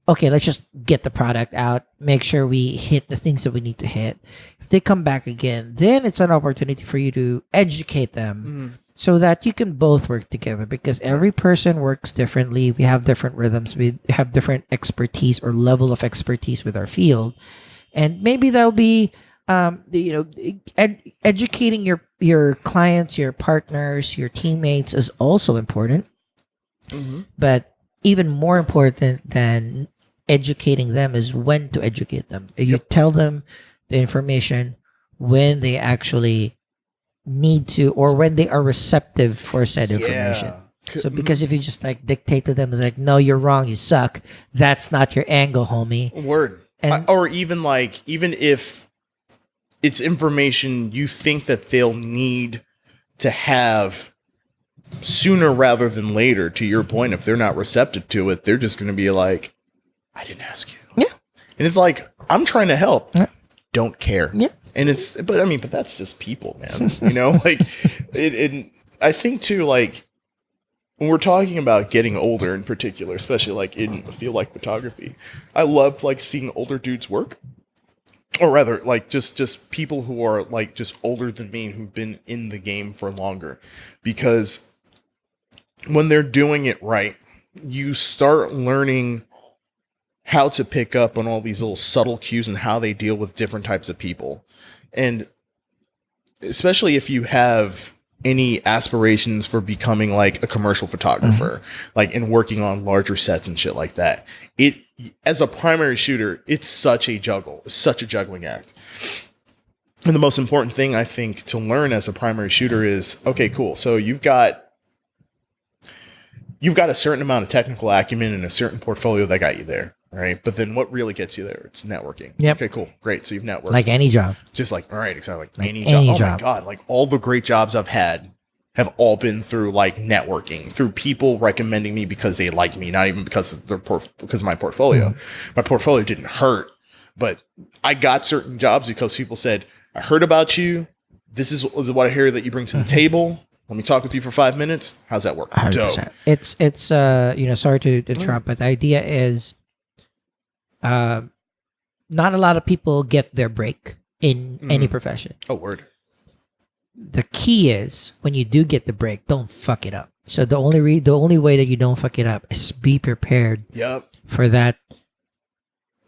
[SPEAKER 1] okay. Let's just get the product out, make sure we hit the things that we need to hit. If they come back again, then it's an opportunity for you to educate them so that you can both work together, because every person works differently. We have different rhythms, we have different expertise or level of expertise with our field, and maybe that'll be educating your clients, your partners, your teammates is also important. But even more important than educating them is when to educate them. You tell them the information when they actually need to, or when they are receptive for said information. So because if you just like dictate to them, it's like, no, you're wrong, you suck, that's not your angle, homie.
[SPEAKER 2] Word. Or even if it's information you think that they'll need to have sooner rather than later, to your point, if they're not receptive to it, they're just going to be like, I didn't ask you.
[SPEAKER 1] Yeah.
[SPEAKER 2] And it's like, I'm trying to help.
[SPEAKER 1] Yeah.
[SPEAKER 2] Don't care.
[SPEAKER 1] Yeah.
[SPEAKER 2] And but that's just people, man. Like I think too, like when we're talking about getting older in particular, especially like in a field like photography, I love like seeing older dudes work. Or rather, like just people who are like just older than me, who've been in the game for longer, because when they're doing it right, you start learning how to pick up on all these little subtle cues and how they deal with different types of people. And especially if you have any aspirations for becoming like a commercial photographer, like and working on larger sets and shit like that, it, as a primary shooter, it's such a juggling act. And the most important thing I think to learn as a primary shooter is, okay, cool. So you've got a certain amount of technical acumen and a certain portfolio that got you there, right? But then what really gets you there? It's networking.
[SPEAKER 1] Yep.
[SPEAKER 2] Okay, cool. Great. So you've networked.
[SPEAKER 1] Like any job.
[SPEAKER 2] Just like, all right, exactly. Like any
[SPEAKER 1] any
[SPEAKER 2] job. Oh
[SPEAKER 1] job.
[SPEAKER 2] my God. Like all the great jobs I've had have all been through like networking, through people recommending me because they like me, not even because of because of my portfolio. My portfolio didn't hurt, but I got certain jobs because people said, I heard about you. This is what I hear that you bring to the table. Let me talk with you for 5 minutes. How's that work?
[SPEAKER 1] 100%.
[SPEAKER 2] Dope.
[SPEAKER 1] It's sorry to interrupt, but the idea is not a lot of people get their break in any profession.
[SPEAKER 2] Oh, word.
[SPEAKER 1] The key is when you do get the break, don't fuck it up. So the only way that you don't fuck it up is be prepared for that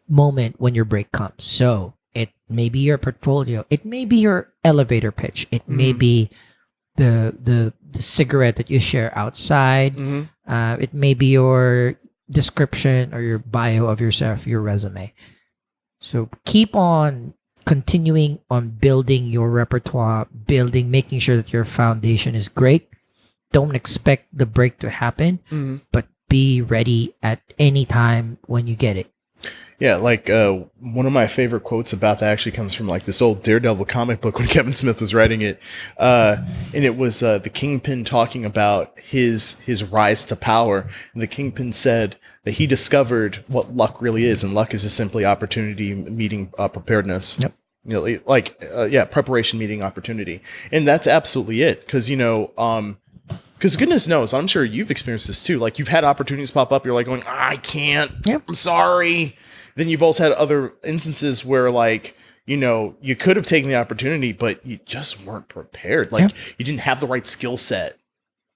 [SPEAKER 1] moment when your break comes. So it may be your portfolio, it may be your elevator pitch, it may be the cigarette that you share outside. It may be your description or your bio of yourself, your resume. So keep on continuing on building your repertoire, making sure that your foundation is great. Don't expect the break to happen, but be ready at any time when you get it.
[SPEAKER 2] Yeah, like one of my favorite quotes about that actually comes from like this old Daredevil comic book when Kevin Smith was writing it, and it was the Kingpin talking about his rise to power. And the Kingpin said that he discovered what luck really is, and luck is just simply opportunity meeting preparedness.
[SPEAKER 1] Yep.
[SPEAKER 2] Preparation meeting opportunity, and that's absolutely it. Because because goodness knows, I'm sure you've experienced this too. Like you've had opportunities pop up, you're like going, I can't.
[SPEAKER 1] Yep.
[SPEAKER 2] I'm sorry. Then you've also had other instances where like, you could have taken the opportunity, but you just weren't prepared. Like you didn't have the right skill set.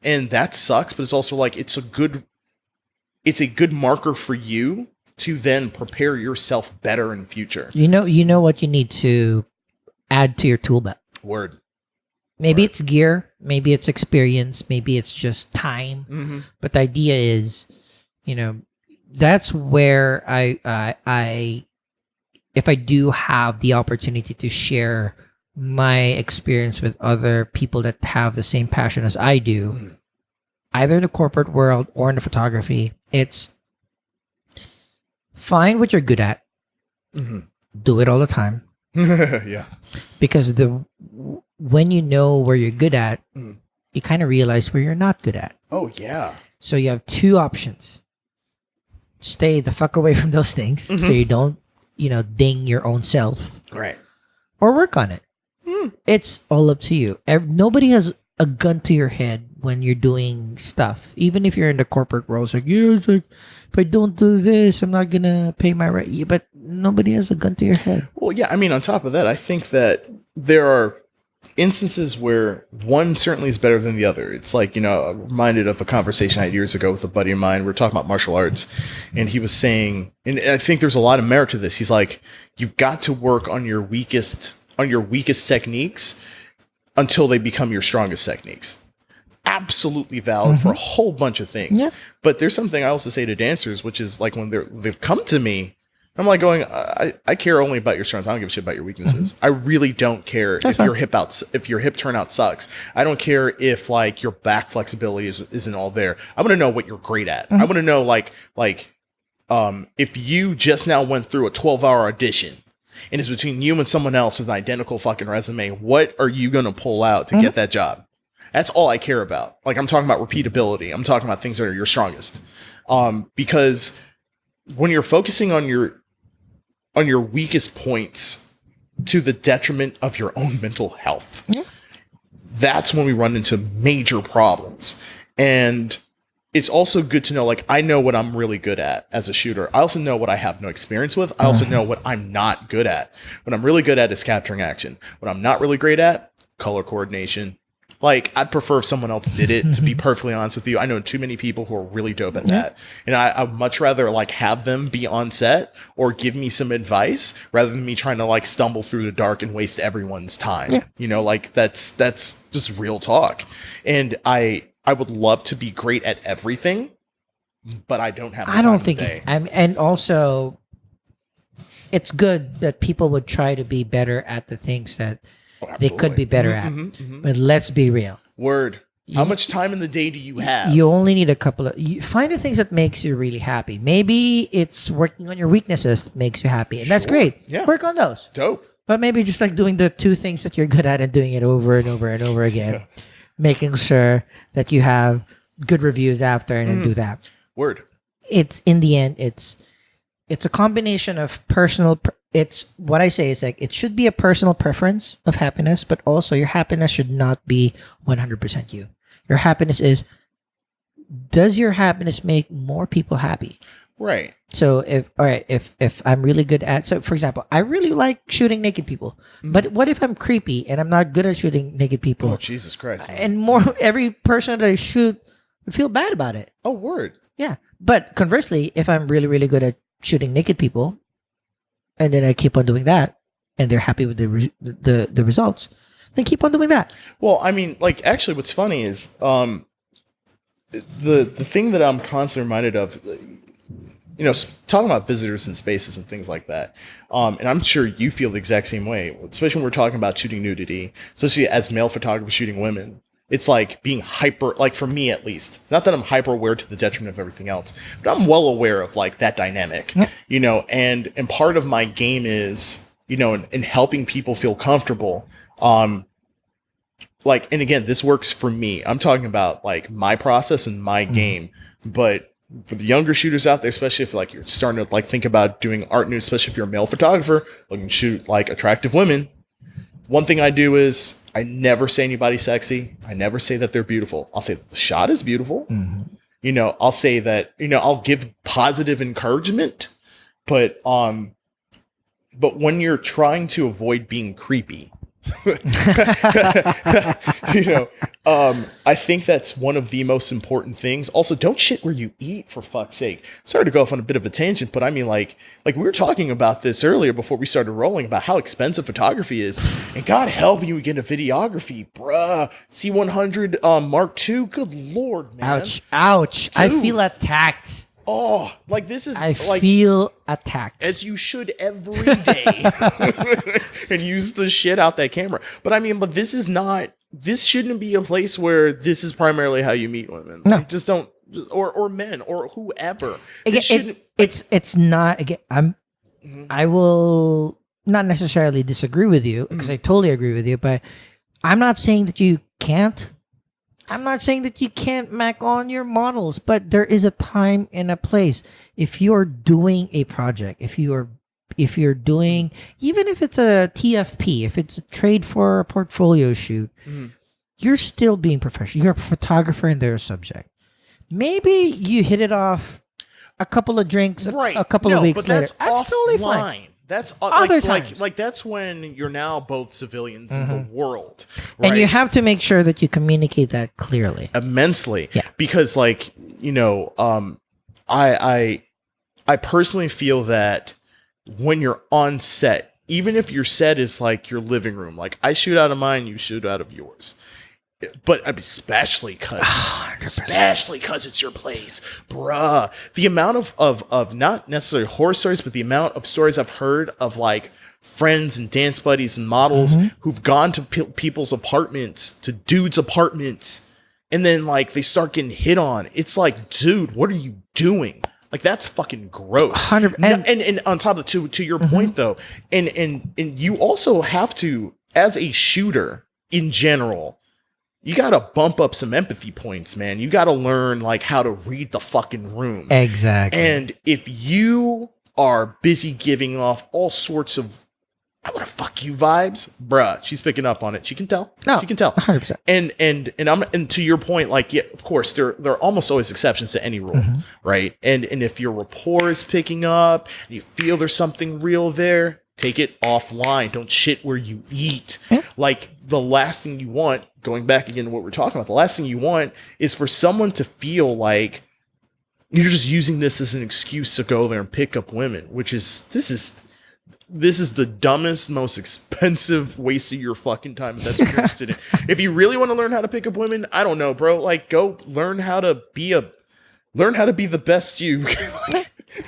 [SPEAKER 2] And that sucks, but it's also like it's a good marker for you to then prepare yourself better in future.
[SPEAKER 1] You know what you need to add to your tool belt.
[SPEAKER 2] Word.
[SPEAKER 1] Maybe it's gear, maybe it's experience, maybe it's just time. But the idea is, that's where I if I do have the opportunity to share my experience with other people that have the same passion as I do, either in the corporate world or in the photography, it's find what you're good at, do it all the time.
[SPEAKER 2] Yeah.
[SPEAKER 1] Because when you know where you're good at, you kind of realize where you're not good at.
[SPEAKER 2] Oh, yeah.
[SPEAKER 1] So you have two options. Stay the fuck away from those things so you don't, ding your own self.
[SPEAKER 2] Right.
[SPEAKER 1] Or work on it. It's all up to you. Nobody has a gun to your head when you're doing stuff, even if you're in the corporate world. It's like, yeah, it's like, if I don't do this, I'm not gonna pay my rent. Yeah, but nobody has a gun to your head.
[SPEAKER 2] Well, yeah, I mean, on top of that, I think that there are instances where one certainly is better than the other. It's like, I'm reminded of a conversation I had years ago with a buddy of mine. We were talking about martial arts, and he was saying, and I think there's a lot of merit to this. He's like, you've got to work on your weakest techniques until they become your strongest techniques. Absolutely valid for a whole bunch of things.
[SPEAKER 1] Yeah.
[SPEAKER 2] But there's something I also say to dancers, which is like when they've come to me, I'm like going, I care only about your strengths. I don't give a shit about your weaknesses. I really don't care if your hip turnout sucks. I don't care if like your back flexibility isn't all there. I want to know what you're great at. I want to know if you just now went through a 12-hour audition and it's between you and someone else with an identical fucking resume, what are you going to pull out to get that job? That's all I care about. Like, I'm talking about repeatability. I'm talking about things that are your strongest. Because when you're focusing on your weakest points to the detriment of your own mental health, that's when we run into major problems. And it's also good to know, like, I know what I'm really good at as a shooter. I also know what I have no experience with. I also know what I'm not good at. What I'm really good at is capturing action. What I'm not really great at, color coordination. Like, I'd prefer if someone else did it, to be perfectly honest with you. I know too many people who are really dope at that. And I'd much rather, like, have them be on set or give me some advice rather than me trying to, like, stumble through the dark and waste everyone's time. Like, that's just real talk. And I would love to be great at everything, but I don't have the time. I don't think
[SPEAKER 1] and also, it's good that people would try to be better at the things that they could be better at. But let's be real.
[SPEAKER 2] Word. How much time in the day do you have?
[SPEAKER 1] You only need a couple of... find the things that makes you really happy. Maybe it's working on your weaknesses that makes you happy. And that's great. Yeah. Work on those.
[SPEAKER 2] Dope.
[SPEAKER 1] But maybe just like doing the two things that you're good at and doing it over and over and over again. Making sure that you have good reviews after and then do that.
[SPEAKER 2] Word.
[SPEAKER 1] It's, in the end, it's a combination of personal... It's what I say is like, it should be a personal preference of happiness, but also your happiness should not be 100% you. Your happiness is, does your happiness make more people happy?
[SPEAKER 2] Right.
[SPEAKER 1] So if I'm really good at, so for example, I really like shooting naked people, but what if I'm creepy and I'm not good at shooting naked people?
[SPEAKER 2] Oh, Jesus Christ.
[SPEAKER 1] And every person that I shoot would feel bad about it.
[SPEAKER 2] Oh, word.
[SPEAKER 1] Yeah. But conversely, if I'm really, really good at shooting naked people, and then I keep on doing that, and they're happy with the results, then keep on doing that.
[SPEAKER 2] Well, I mean, like, actually, what's funny is the thing that I'm constantly reminded of, talking about visitors in spaces and things like that, and I'm sure you feel the exact same way, especially when we're talking about shooting nudity, especially as male photographers shooting women. It's like being hyper, like for me at least, not that I'm hyper aware to the detriment of everything else, but I'm well aware of like that dynamic, and part of my game is, in helping people feel comfortable. Like, and again, this works for me. I'm talking about like my process and my game, but for the younger shooters out there, especially if like you're starting to like think about doing art news, especially if you're a male photographer looking to shoot like attractive women, one thing I do is I never say anybody sexy. I never say that they're beautiful. I'll say that the shot is beautiful. I'll say that, I'll give positive encouragement, but when you're trying to avoid being creepy, I think that's one of the most important things. Also, don't shit where you eat, for fuck's sake. Sorry to go off on a bit of a tangent, but I mean, like we were talking about this earlier before we started rolling about how expensive photography is, and God help you get a videography, bruh. C100 Mark II. Good Lord, man.
[SPEAKER 1] Ouch. Dude. I feel attacked.
[SPEAKER 2] Oh, like this is...
[SPEAKER 1] I feel attacked.
[SPEAKER 2] As you should every day. And use the shit out that camera. But I mean, this is not... This shouldn't be a place where this is primarily how you meet women. No. Like, just don't... Or men, or whoever.
[SPEAKER 1] Again, it's not... Again, I will not necessarily disagree with you, because I totally agree with you, but I'm not saying that you can't. I'm not saying that you can't mac on your models, but there is a time and a place. If you're doing a project, if you're doing, even if it's a TFP, if it's a trade for a portfolio shoot, you're still being professional. You're a photographer and they're a subject. Maybe you hit it off a couple of drinks, a couple of weeks
[SPEAKER 2] but
[SPEAKER 1] later.
[SPEAKER 2] That's
[SPEAKER 1] totally
[SPEAKER 2] offline.
[SPEAKER 1] fine.
[SPEAKER 2] That's
[SPEAKER 1] Other times.
[SPEAKER 2] like that's when you're now both civilians in the world, right?
[SPEAKER 1] And you have to make sure that you communicate that clearly.
[SPEAKER 2] Immensely.
[SPEAKER 1] Yeah.
[SPEAKER 2] Because like, I personally feel that when you're on set, even if your set is like your living room, like I shoot out of mine, you shoot out of yours. But especially because it's your place, bruh. The amount of not necessarily horror stories, but the amount of stories I've heard of like friends and dance buddies and models who've gone to people's apartments, to dudes' apartments, and then like they start getting hit on. It's like, dude, what are you doing? Like that's fucking gross.
[SPEAKER 1] 100%.
[SPEAKER 2] And on top of to your point though, and you also have to, as a shooter in general, you gotta bump up some empathy points, man. You gotta learn like how to read the fucking room.
[SPEAKER 1] Exactly.
[SPEAKER 2] And if you are busy giving off all sorts of I wanna fuck you vibes, bruh, she's picking up on it. She can tell.
[SPEAKER 1] No,
[SPEAKER 2] she can tell.
[SPEAKER 1] 100%.
[SPEAKER 2] And to your point, like, yeah, of course, there are almost always exceptions to any rule, right? And if your rapport is picking up and you feel there's something real there, take it offline. Don't shit where you eat.
[SPEAKER 1] Yeah.
[SPEAKER 2] Like the last thing you want, going back again to what we're talking about, the last thing you want is for someone to feel like you're just using this as an excuse to go there and pick up women, which is this is the dumbest, most expensive waste of your fucking time if that's what you're interested in. If you really want to learn how to pick up women, I don't know, bro. Like go learn how to be the best you.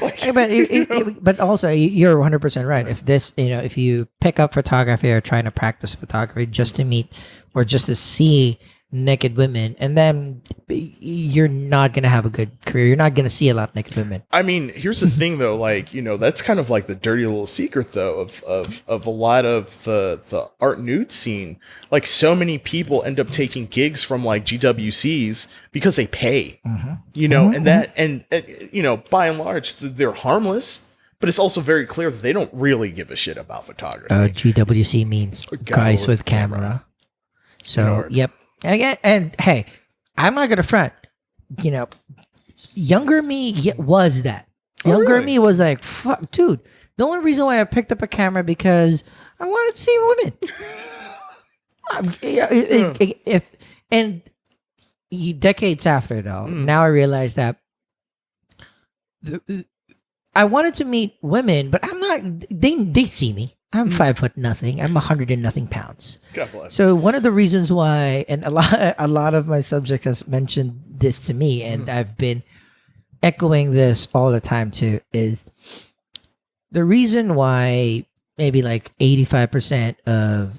[SPEAKER 1] But also you're 100% right. If this, if you pick up photography or trying to practice photography just to meet or just to see naked women, and then you're not going to have a good career. You're not going to see a lot of naked women.
[SPEAKER 2] I mean, here's the thing though, like, that's kind of like the dirty little secret though of a lot of the art nude scene. Like so many people end up taking gigs from like GWCs because they pay, and that, and by and large they're harmless, but it's also very clear that they don't really give a shit about photography.
[SPEAKER 1] GWC means guys with camera. So, yep. And hey, I'm not gonna front. Younger me was that. Younger me was like, fuck, dude. The only reason why I picked up a camera because I wanted to see women. Decades after though, now I realize that I wanted to meet women, but I'm not. They see me. I'm 5 foot nothing. I'm 100 and nothing pounds.
[SPEAKER 2] God bless.
[SPEAKER 1] So one of the reasons why, and a lot of my subjects has mentioned this to me, and I've been echoing this all the time too, is the reason why maybe like 85% of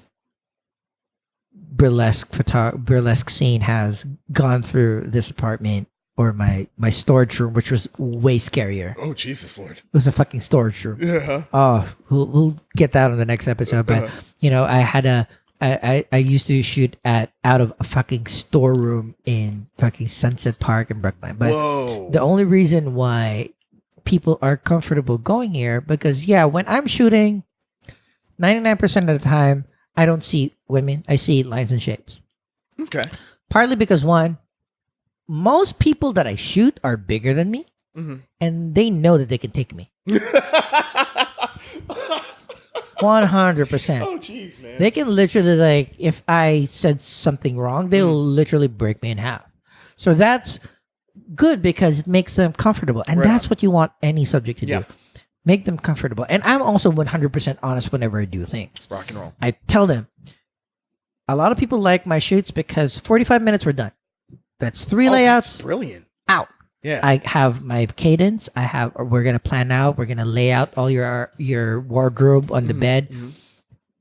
[SPEAKER 1] burlesque scene has gone through this apartment or my storage room, which was way scarier.
[SPEAKER 2] Oh, Jesus Lord.
[SPEAKER 1] It was a fucking storage room.
[SPEAKER 2] Yeah.
[SPEAKER 1] Oh, we'll get that on the next episode. But, I used to shoot out of a fucking storeroom in fucking Sunset Park in Brooklyn. But the only reason why people are comfortable going here, because, when I'm shooting, 99% of the time, I don't see women. I see lines and shapes.
[SPEAKER 2] Okay.
[SPEAKER 1] Partly because, one, most people that I shoot are bigger than me, and they know that they can take me. 100%.
[SPEAKER 2] Oh, jeez, man.
[SPEAKER 1] They can literally, like, if I said something wrong, they'll literally break me in half. So that's good because it makes them comfortable, and that's what you want any subject to do. Make them comfortable. And I'm also 100% honest whenever I do things.
[SPEAKER 2] Rock and roll.
[SPEAKER 1] I tell them, a lot of people like my shoots because 45 minutes we're done. That's 3 layouts.
[SPEAKER 2] That's brilliant.
[SPEAKER 1] Out.
[SPEAKER 2] Yeah.
[SPEAKER 1] I have my cadence. We're gonna plan out. We're gonna lay out all your wardrobe on the bed.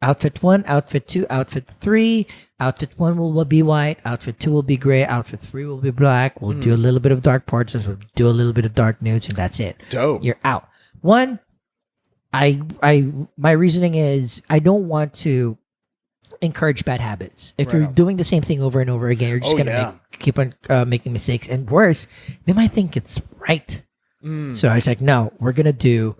[SPEAKER 1] Outfit 1, outfit 2, outfit 3. Outfit 1 will be white. Outfit 2 will be gray. Outfit 3 will be black. We'll do a little bit of dark portraits. We'll do a little bit of dark nudes, and that's it.
[SPEAKER 2] Dope.
[SPEAKER 1] You're out. One, my reasoning is I don't want to encourage bad habits. If you're doing the same thing over and over again, you're just gonna keep on making mistakes, and worse, they might think it's right. So I was like, no, we're gonna do.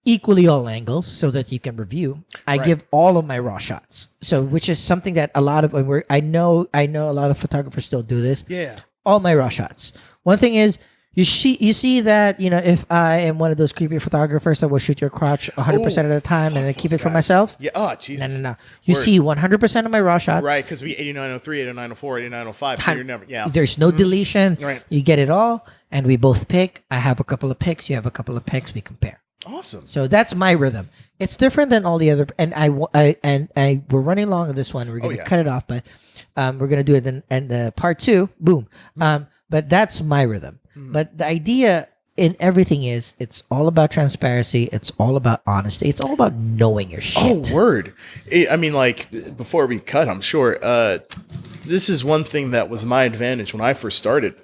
[SPEAKER 1] equally all angles so that you can review. I
[SPEAKER 2] Right.
[SPEAKER 1] give all of my raw shots. So which is something that a lot of I know a lot of photographers still do this.
[SPEAKER 2] Yeah.
[SPEAKER 1] All my raw shots. One thing is you see that, if I am one of those creepy photographers that will shoot your crotch 100% of the time and then keep it for myself.
[SPEAKER 2] Yeah. Oh, Jesus.
[SPEAKER 1] No. You
[SPEAKER 2] Word.
[SPEAKER 1] see 100% of my raw shots.
[SPEAKER 2] Right, because we 8903, 8904, 8905, so you're never, yeah.
[SPEAKER 1] There's no deletion.
[SPEAKER 2] Right.
[SPEAKER 1] You get it all, and we both pick. I have a couple of picks. You have a couple of picks. We compare.
[SPEAKER 2] Awesome.
[SPEAKER 1] So that's my rhythm. It's different than all the other. And we're running long on this one. We're gonna cut it off, but we're gonna do it in the part 2. Boom. But that's my rhythm. But the idea in everything is it's all about transparency. It's all about honesty. It's all about knowing your shit.
[SPEAKER 2] Oh, word. I mean, like, before we cut, I'm sure, this is one thing that was my advantage when I first started.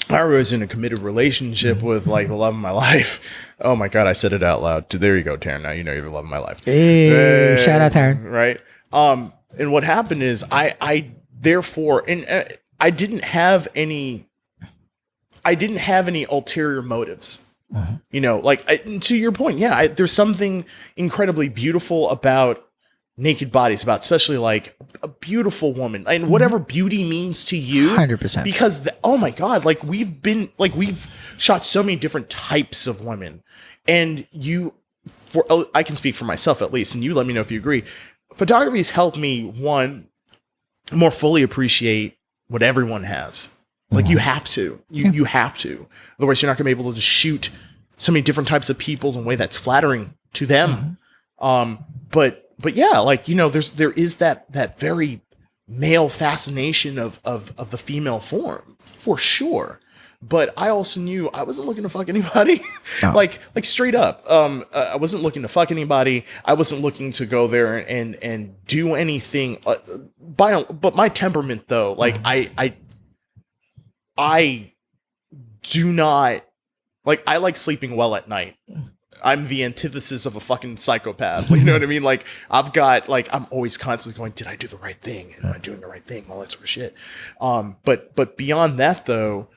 [SPEAKER 2] I was in a committed relationship with, like, the love of my life. Oh, my God, I said it out loud. There you go, Taryn. Now you know you're the love of my life.
[SPEAKER 1] Hey, shout out, Taryn.
[SPEAKER 2] Right? And what happened is I therefore, and I didn't have any ulterior motives. To your point, there's something incredibly beautiful about naked bodies, about especially like a beautiful woman and whatever beauty means to you.
[SPEAKER 1] 100%.
[SPEAKER 2] Because oh my God, we've shot so many different types of women, and I can speak for myself at least, and you let me know if you agree. Photography has helped me, one, more fully appreciate what everyone has. Like, you have to. You have to. Otherwise, you're not going to be able to just shoot so many different types of people in a way that's flattering to them. But yeah, like, there is that very male fascination of the female form, for sure. But I also knew I wasn't looking to fuck anybody. No. like straight up. I wasn't looking to fuck anybody. I wasn't looking to go there and do anything. But my temperament, though, like, I do not, like, I like sleeping well at night. I'm the antithesis of a fucking psychopath. You know what I mean? Like, I'm always constantly going, did I do the right thing? Am I doing the right thing? All that sort of shit. But beyond that, though,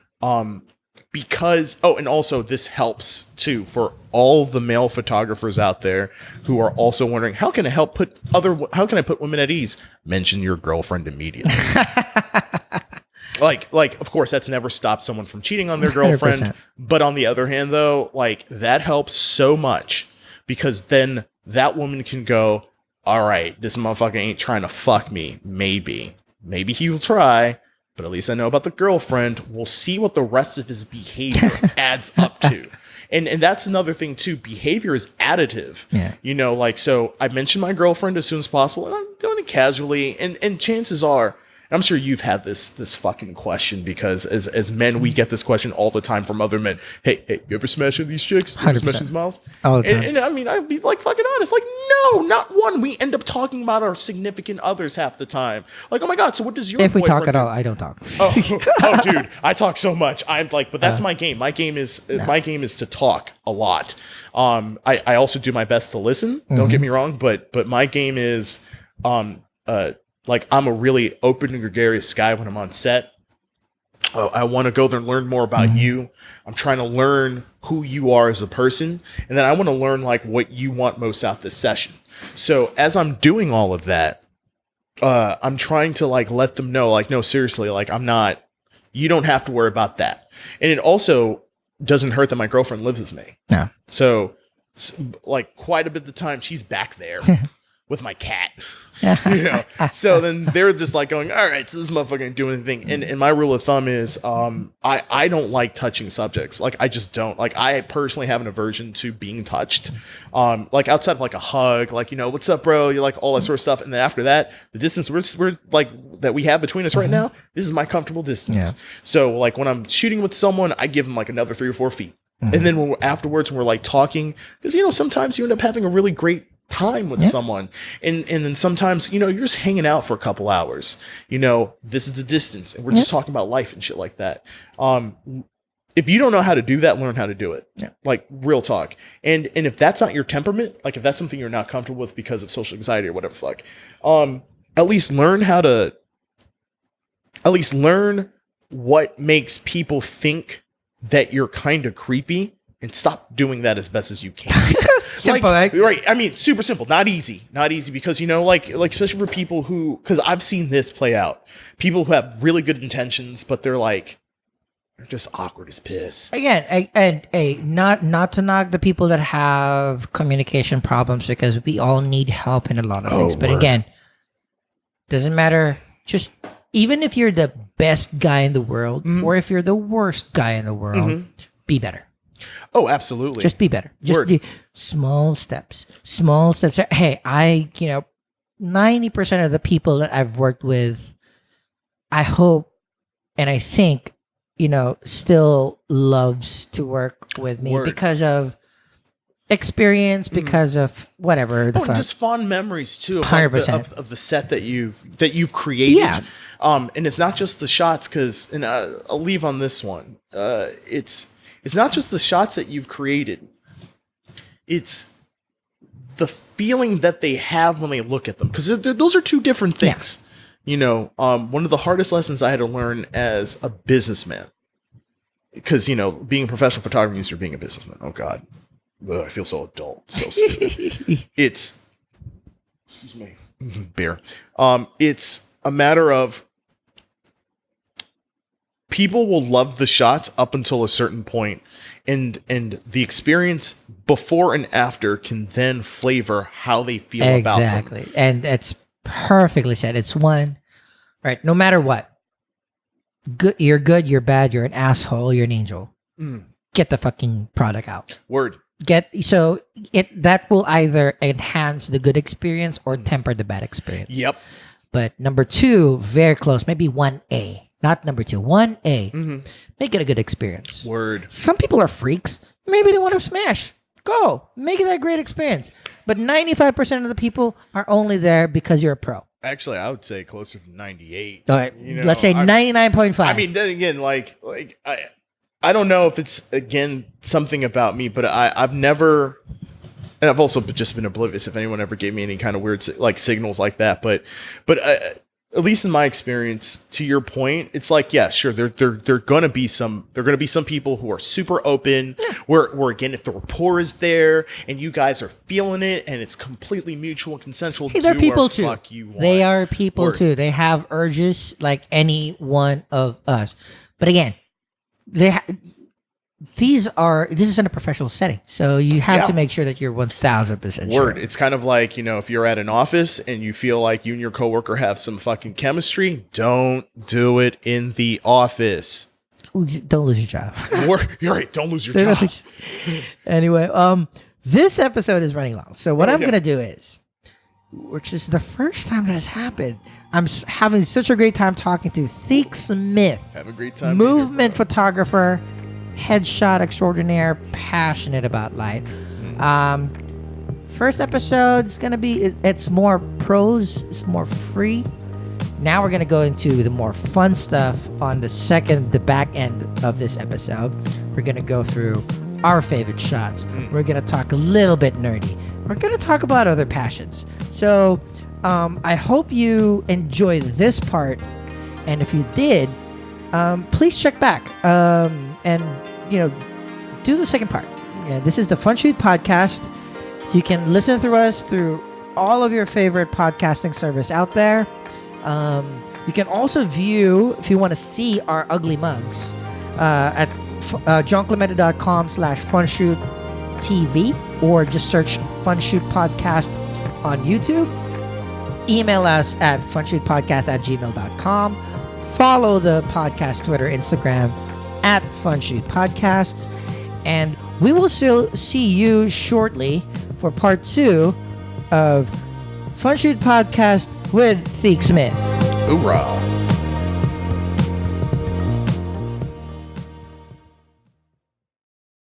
[SPEAKER 2] because, and also this helps too for all the male photographers out there who are also wondering, how can I put women at ease? Mention your girlfriend immediately. Like, of course, that's never stopped someone from cheating on their girlfriend. 100%. But on the other hand, though, like, that helps so much, because then that woman can go, all right, this motherfucker ain't trying to fuck me. Maybe he will try, but at least I know about the girlfriend. We'll see what the rest of his behavior adds up to. And that's another thing, too. Behavior is additive. Yeah. So I mentioned my girlfriend as soon as possible, and I'm doing it casually. And chances are, I'm sure you've had this fucking question, because as men, we get this question all the time from other men. Hey, you ever smash these chicks? You ever smash these models?
[SPEAKER 1] All the time.
[SPEAKER 2] And I mean, I'd be like fucking honest. Like, no, not one. We end up talking about our significant others half the time. Like, oh my God, so what does your
[SPEAKER 1] If we
[SPEAKER 2] boyfriend
[SPEAKER 1] talk at
[SPEAKER 2] do?
[SPEAKER 1] all, I don't talk.
[SPEAKER 2] Oh, dude, I talk so much. I'm like, but that's my game. My game is to talk a lot. I also do my best to listen. Don't get me wrong, but my game is like, I'm a really open and gregarious guy when I'm on set. I want to go there and learn more about you. I'm trying to learn who you are as a person. And then I want to learn, like, what you want most out this session. So as I'm doing all of that, I'm trying to, like, let them know, like, no, seriously, like, you don't have to worry about that. And it also doesn't hurt that my girlfriend lives with me.
[SPEAKER 1] No.
[SPEAKER 2] So like, quite a bit of the time, she's back there with my cat. So then they're just like going, all right, so this motherfucker ain't doing anything. And my rule of thumb is I don't like touching subjects. Like, I just don't. Like, I personally have an aversion to being touched. Like, outside of like a hug, like, what's up, bro? You like all that sort of stuff. And then after that, the distance we're like that we have between us right now, this is my comfortable distance. Yeah. So like, when I'm shooting with someone, I give them like another 3 or 4 feet. And then when afterwards, when we're like talking, because sometimes you end up having a really great time with someone, and then sometimes you're just hanging out for a couple hours. This is the distance, and we're just talking about life and shit like that. If you don't know how to do that, learn how to do it. Like, real talk. And if that's not your temperament, like, if that's something you're not comfortable with because of social anxiety or whatever the fuck, at least learn what makes people think that you're kind of creepy, and stop doing that as best as you can.
[SPEAKER 1] Simple,
[SPEAKER 2] right? I mean, super simple, not easy because like especially for people who, because I've seen this play out. People who have really good intentions, but they're just awkward as piss.
[SPEAKER 1] Again, not to knock the people that have communication problems, because we all need help in a lot of things. But again, doesn't matter. Just even if you're the best guy in the world, or if you're the worst guy in the world, be better.
[SPEAKER 2] Oh, absolutely.
[SPEAKER 1] Just be better. Just be small steps. Small steps. Hey, 90% of the people that I've worked with, I hope and I think, still loves to work with me because of experience, because of whatever.
[SPEAKER 2] And just fond memeries too, of,
[SPEAKER 1] 100%.
[SPEAKER 2] Of the set that you've created.
[SPEAKER 1] Yeah.
[SPEAKER 2] And it's not just the shots, because, and I'll leave on this one. It's not just the shots that you've created. It's the feeling that they have when they look at them, because those are two different things. Yeah. One of the hardest lessons I had to learn as a businessman, because, being a professional photographer means you're being a businessman. Oh God. Ugh, I feel so adult, so stupid. Excuse me, beer. It's a matter of people will love the shots up until a certain point, and the experience before and after can then flavor how they feel about them.
[SPEAKER 1] Exactly, and that's perfectly said. It's one, right? No matter what, good, you're bad, you're an asshole, you're an angel. Get the fucking product out.
[SPEAKER 2] Word.
[SPEAKER 1] That will either enhance the good experience or temper the bad experience.
[SPEAKER 2] Yep.
[SPEAKER 1] But number 2, very close, maybe 1A. Not number 2, 1A. Make it a good experience.
[SPEAKER 2] Word.
[SPEAKER 1] Some people are freaks. Maybe they want to smash. Go. Make it a great experience. But 95% of the people are only there because you're a pro.
[SPEAKER 2] Actually, I would say closer to 98.
[SPEAKER 1] All right. Let's say 99.5.
[SPEAKER 2] I mean, then again, I don't know if it's, again, something about me, but I've never, and I've also just been oblivious if anyone ever gave me any kind of weird signals like that. But at least in my experience, to your point, it's yeah, sure, there gonna be some people who are super open, where again, if the rapport is there and you guys are feeling it and it's completely mutual and consensual,
[SPEAKER 1] they're people too.
[SPEAKER 2] Fuck you want.
[SPEAKER 1] They are people too. They have urges like any one of us. But again, this is in a professional setting, so you have to make sure that you're 1,000% sure.
[SPEAKER 2] Word. It's kind of like, if you're at an office and you feel like you and your coworker have some fucking chemistry, don't do it in the office.
[SPEAKER 1] Don't lose your job.
[SPEAKER 2] You're right. Don't lose your job.
[SPEAKER 1] Anyway, this episode is running long, so what I'm gonna do is, which is the first time that has happened, I'm having such a great time talking to Theik Smith.
[SPEAKER 2] Have a great time.
[SPEAKER 1] Movement photographer, headshot extraordinaire, passionate about life. First episode is going to be, it's more prose, it's more free. Now we're going to go into the more fun stuff on the back end of this episode. We're going to go through our favorite shots. We're going to talk a little bit nerdy. We're going to talk about other passions. So I hope you enjoyed this part, and if you did, please check back and do the second part. Yeah, this is the Fun Shoot Podcast. You can listen through us through all of your favorite podcasting service out there. You can also view, if you want to see our ugly mugs, at jongclemente.com/funshoot.tv, or just search Fun Shoot Podcast on YouTube. Email us at funshootpodcast@gmail.com. Follow the podcast Twitter, Instagram at Funshoot Podcasts. And we will still see you shortly for part 2 of Funshoot Podcast with Theik Smith.
[SPEAKER 2] Hoorah.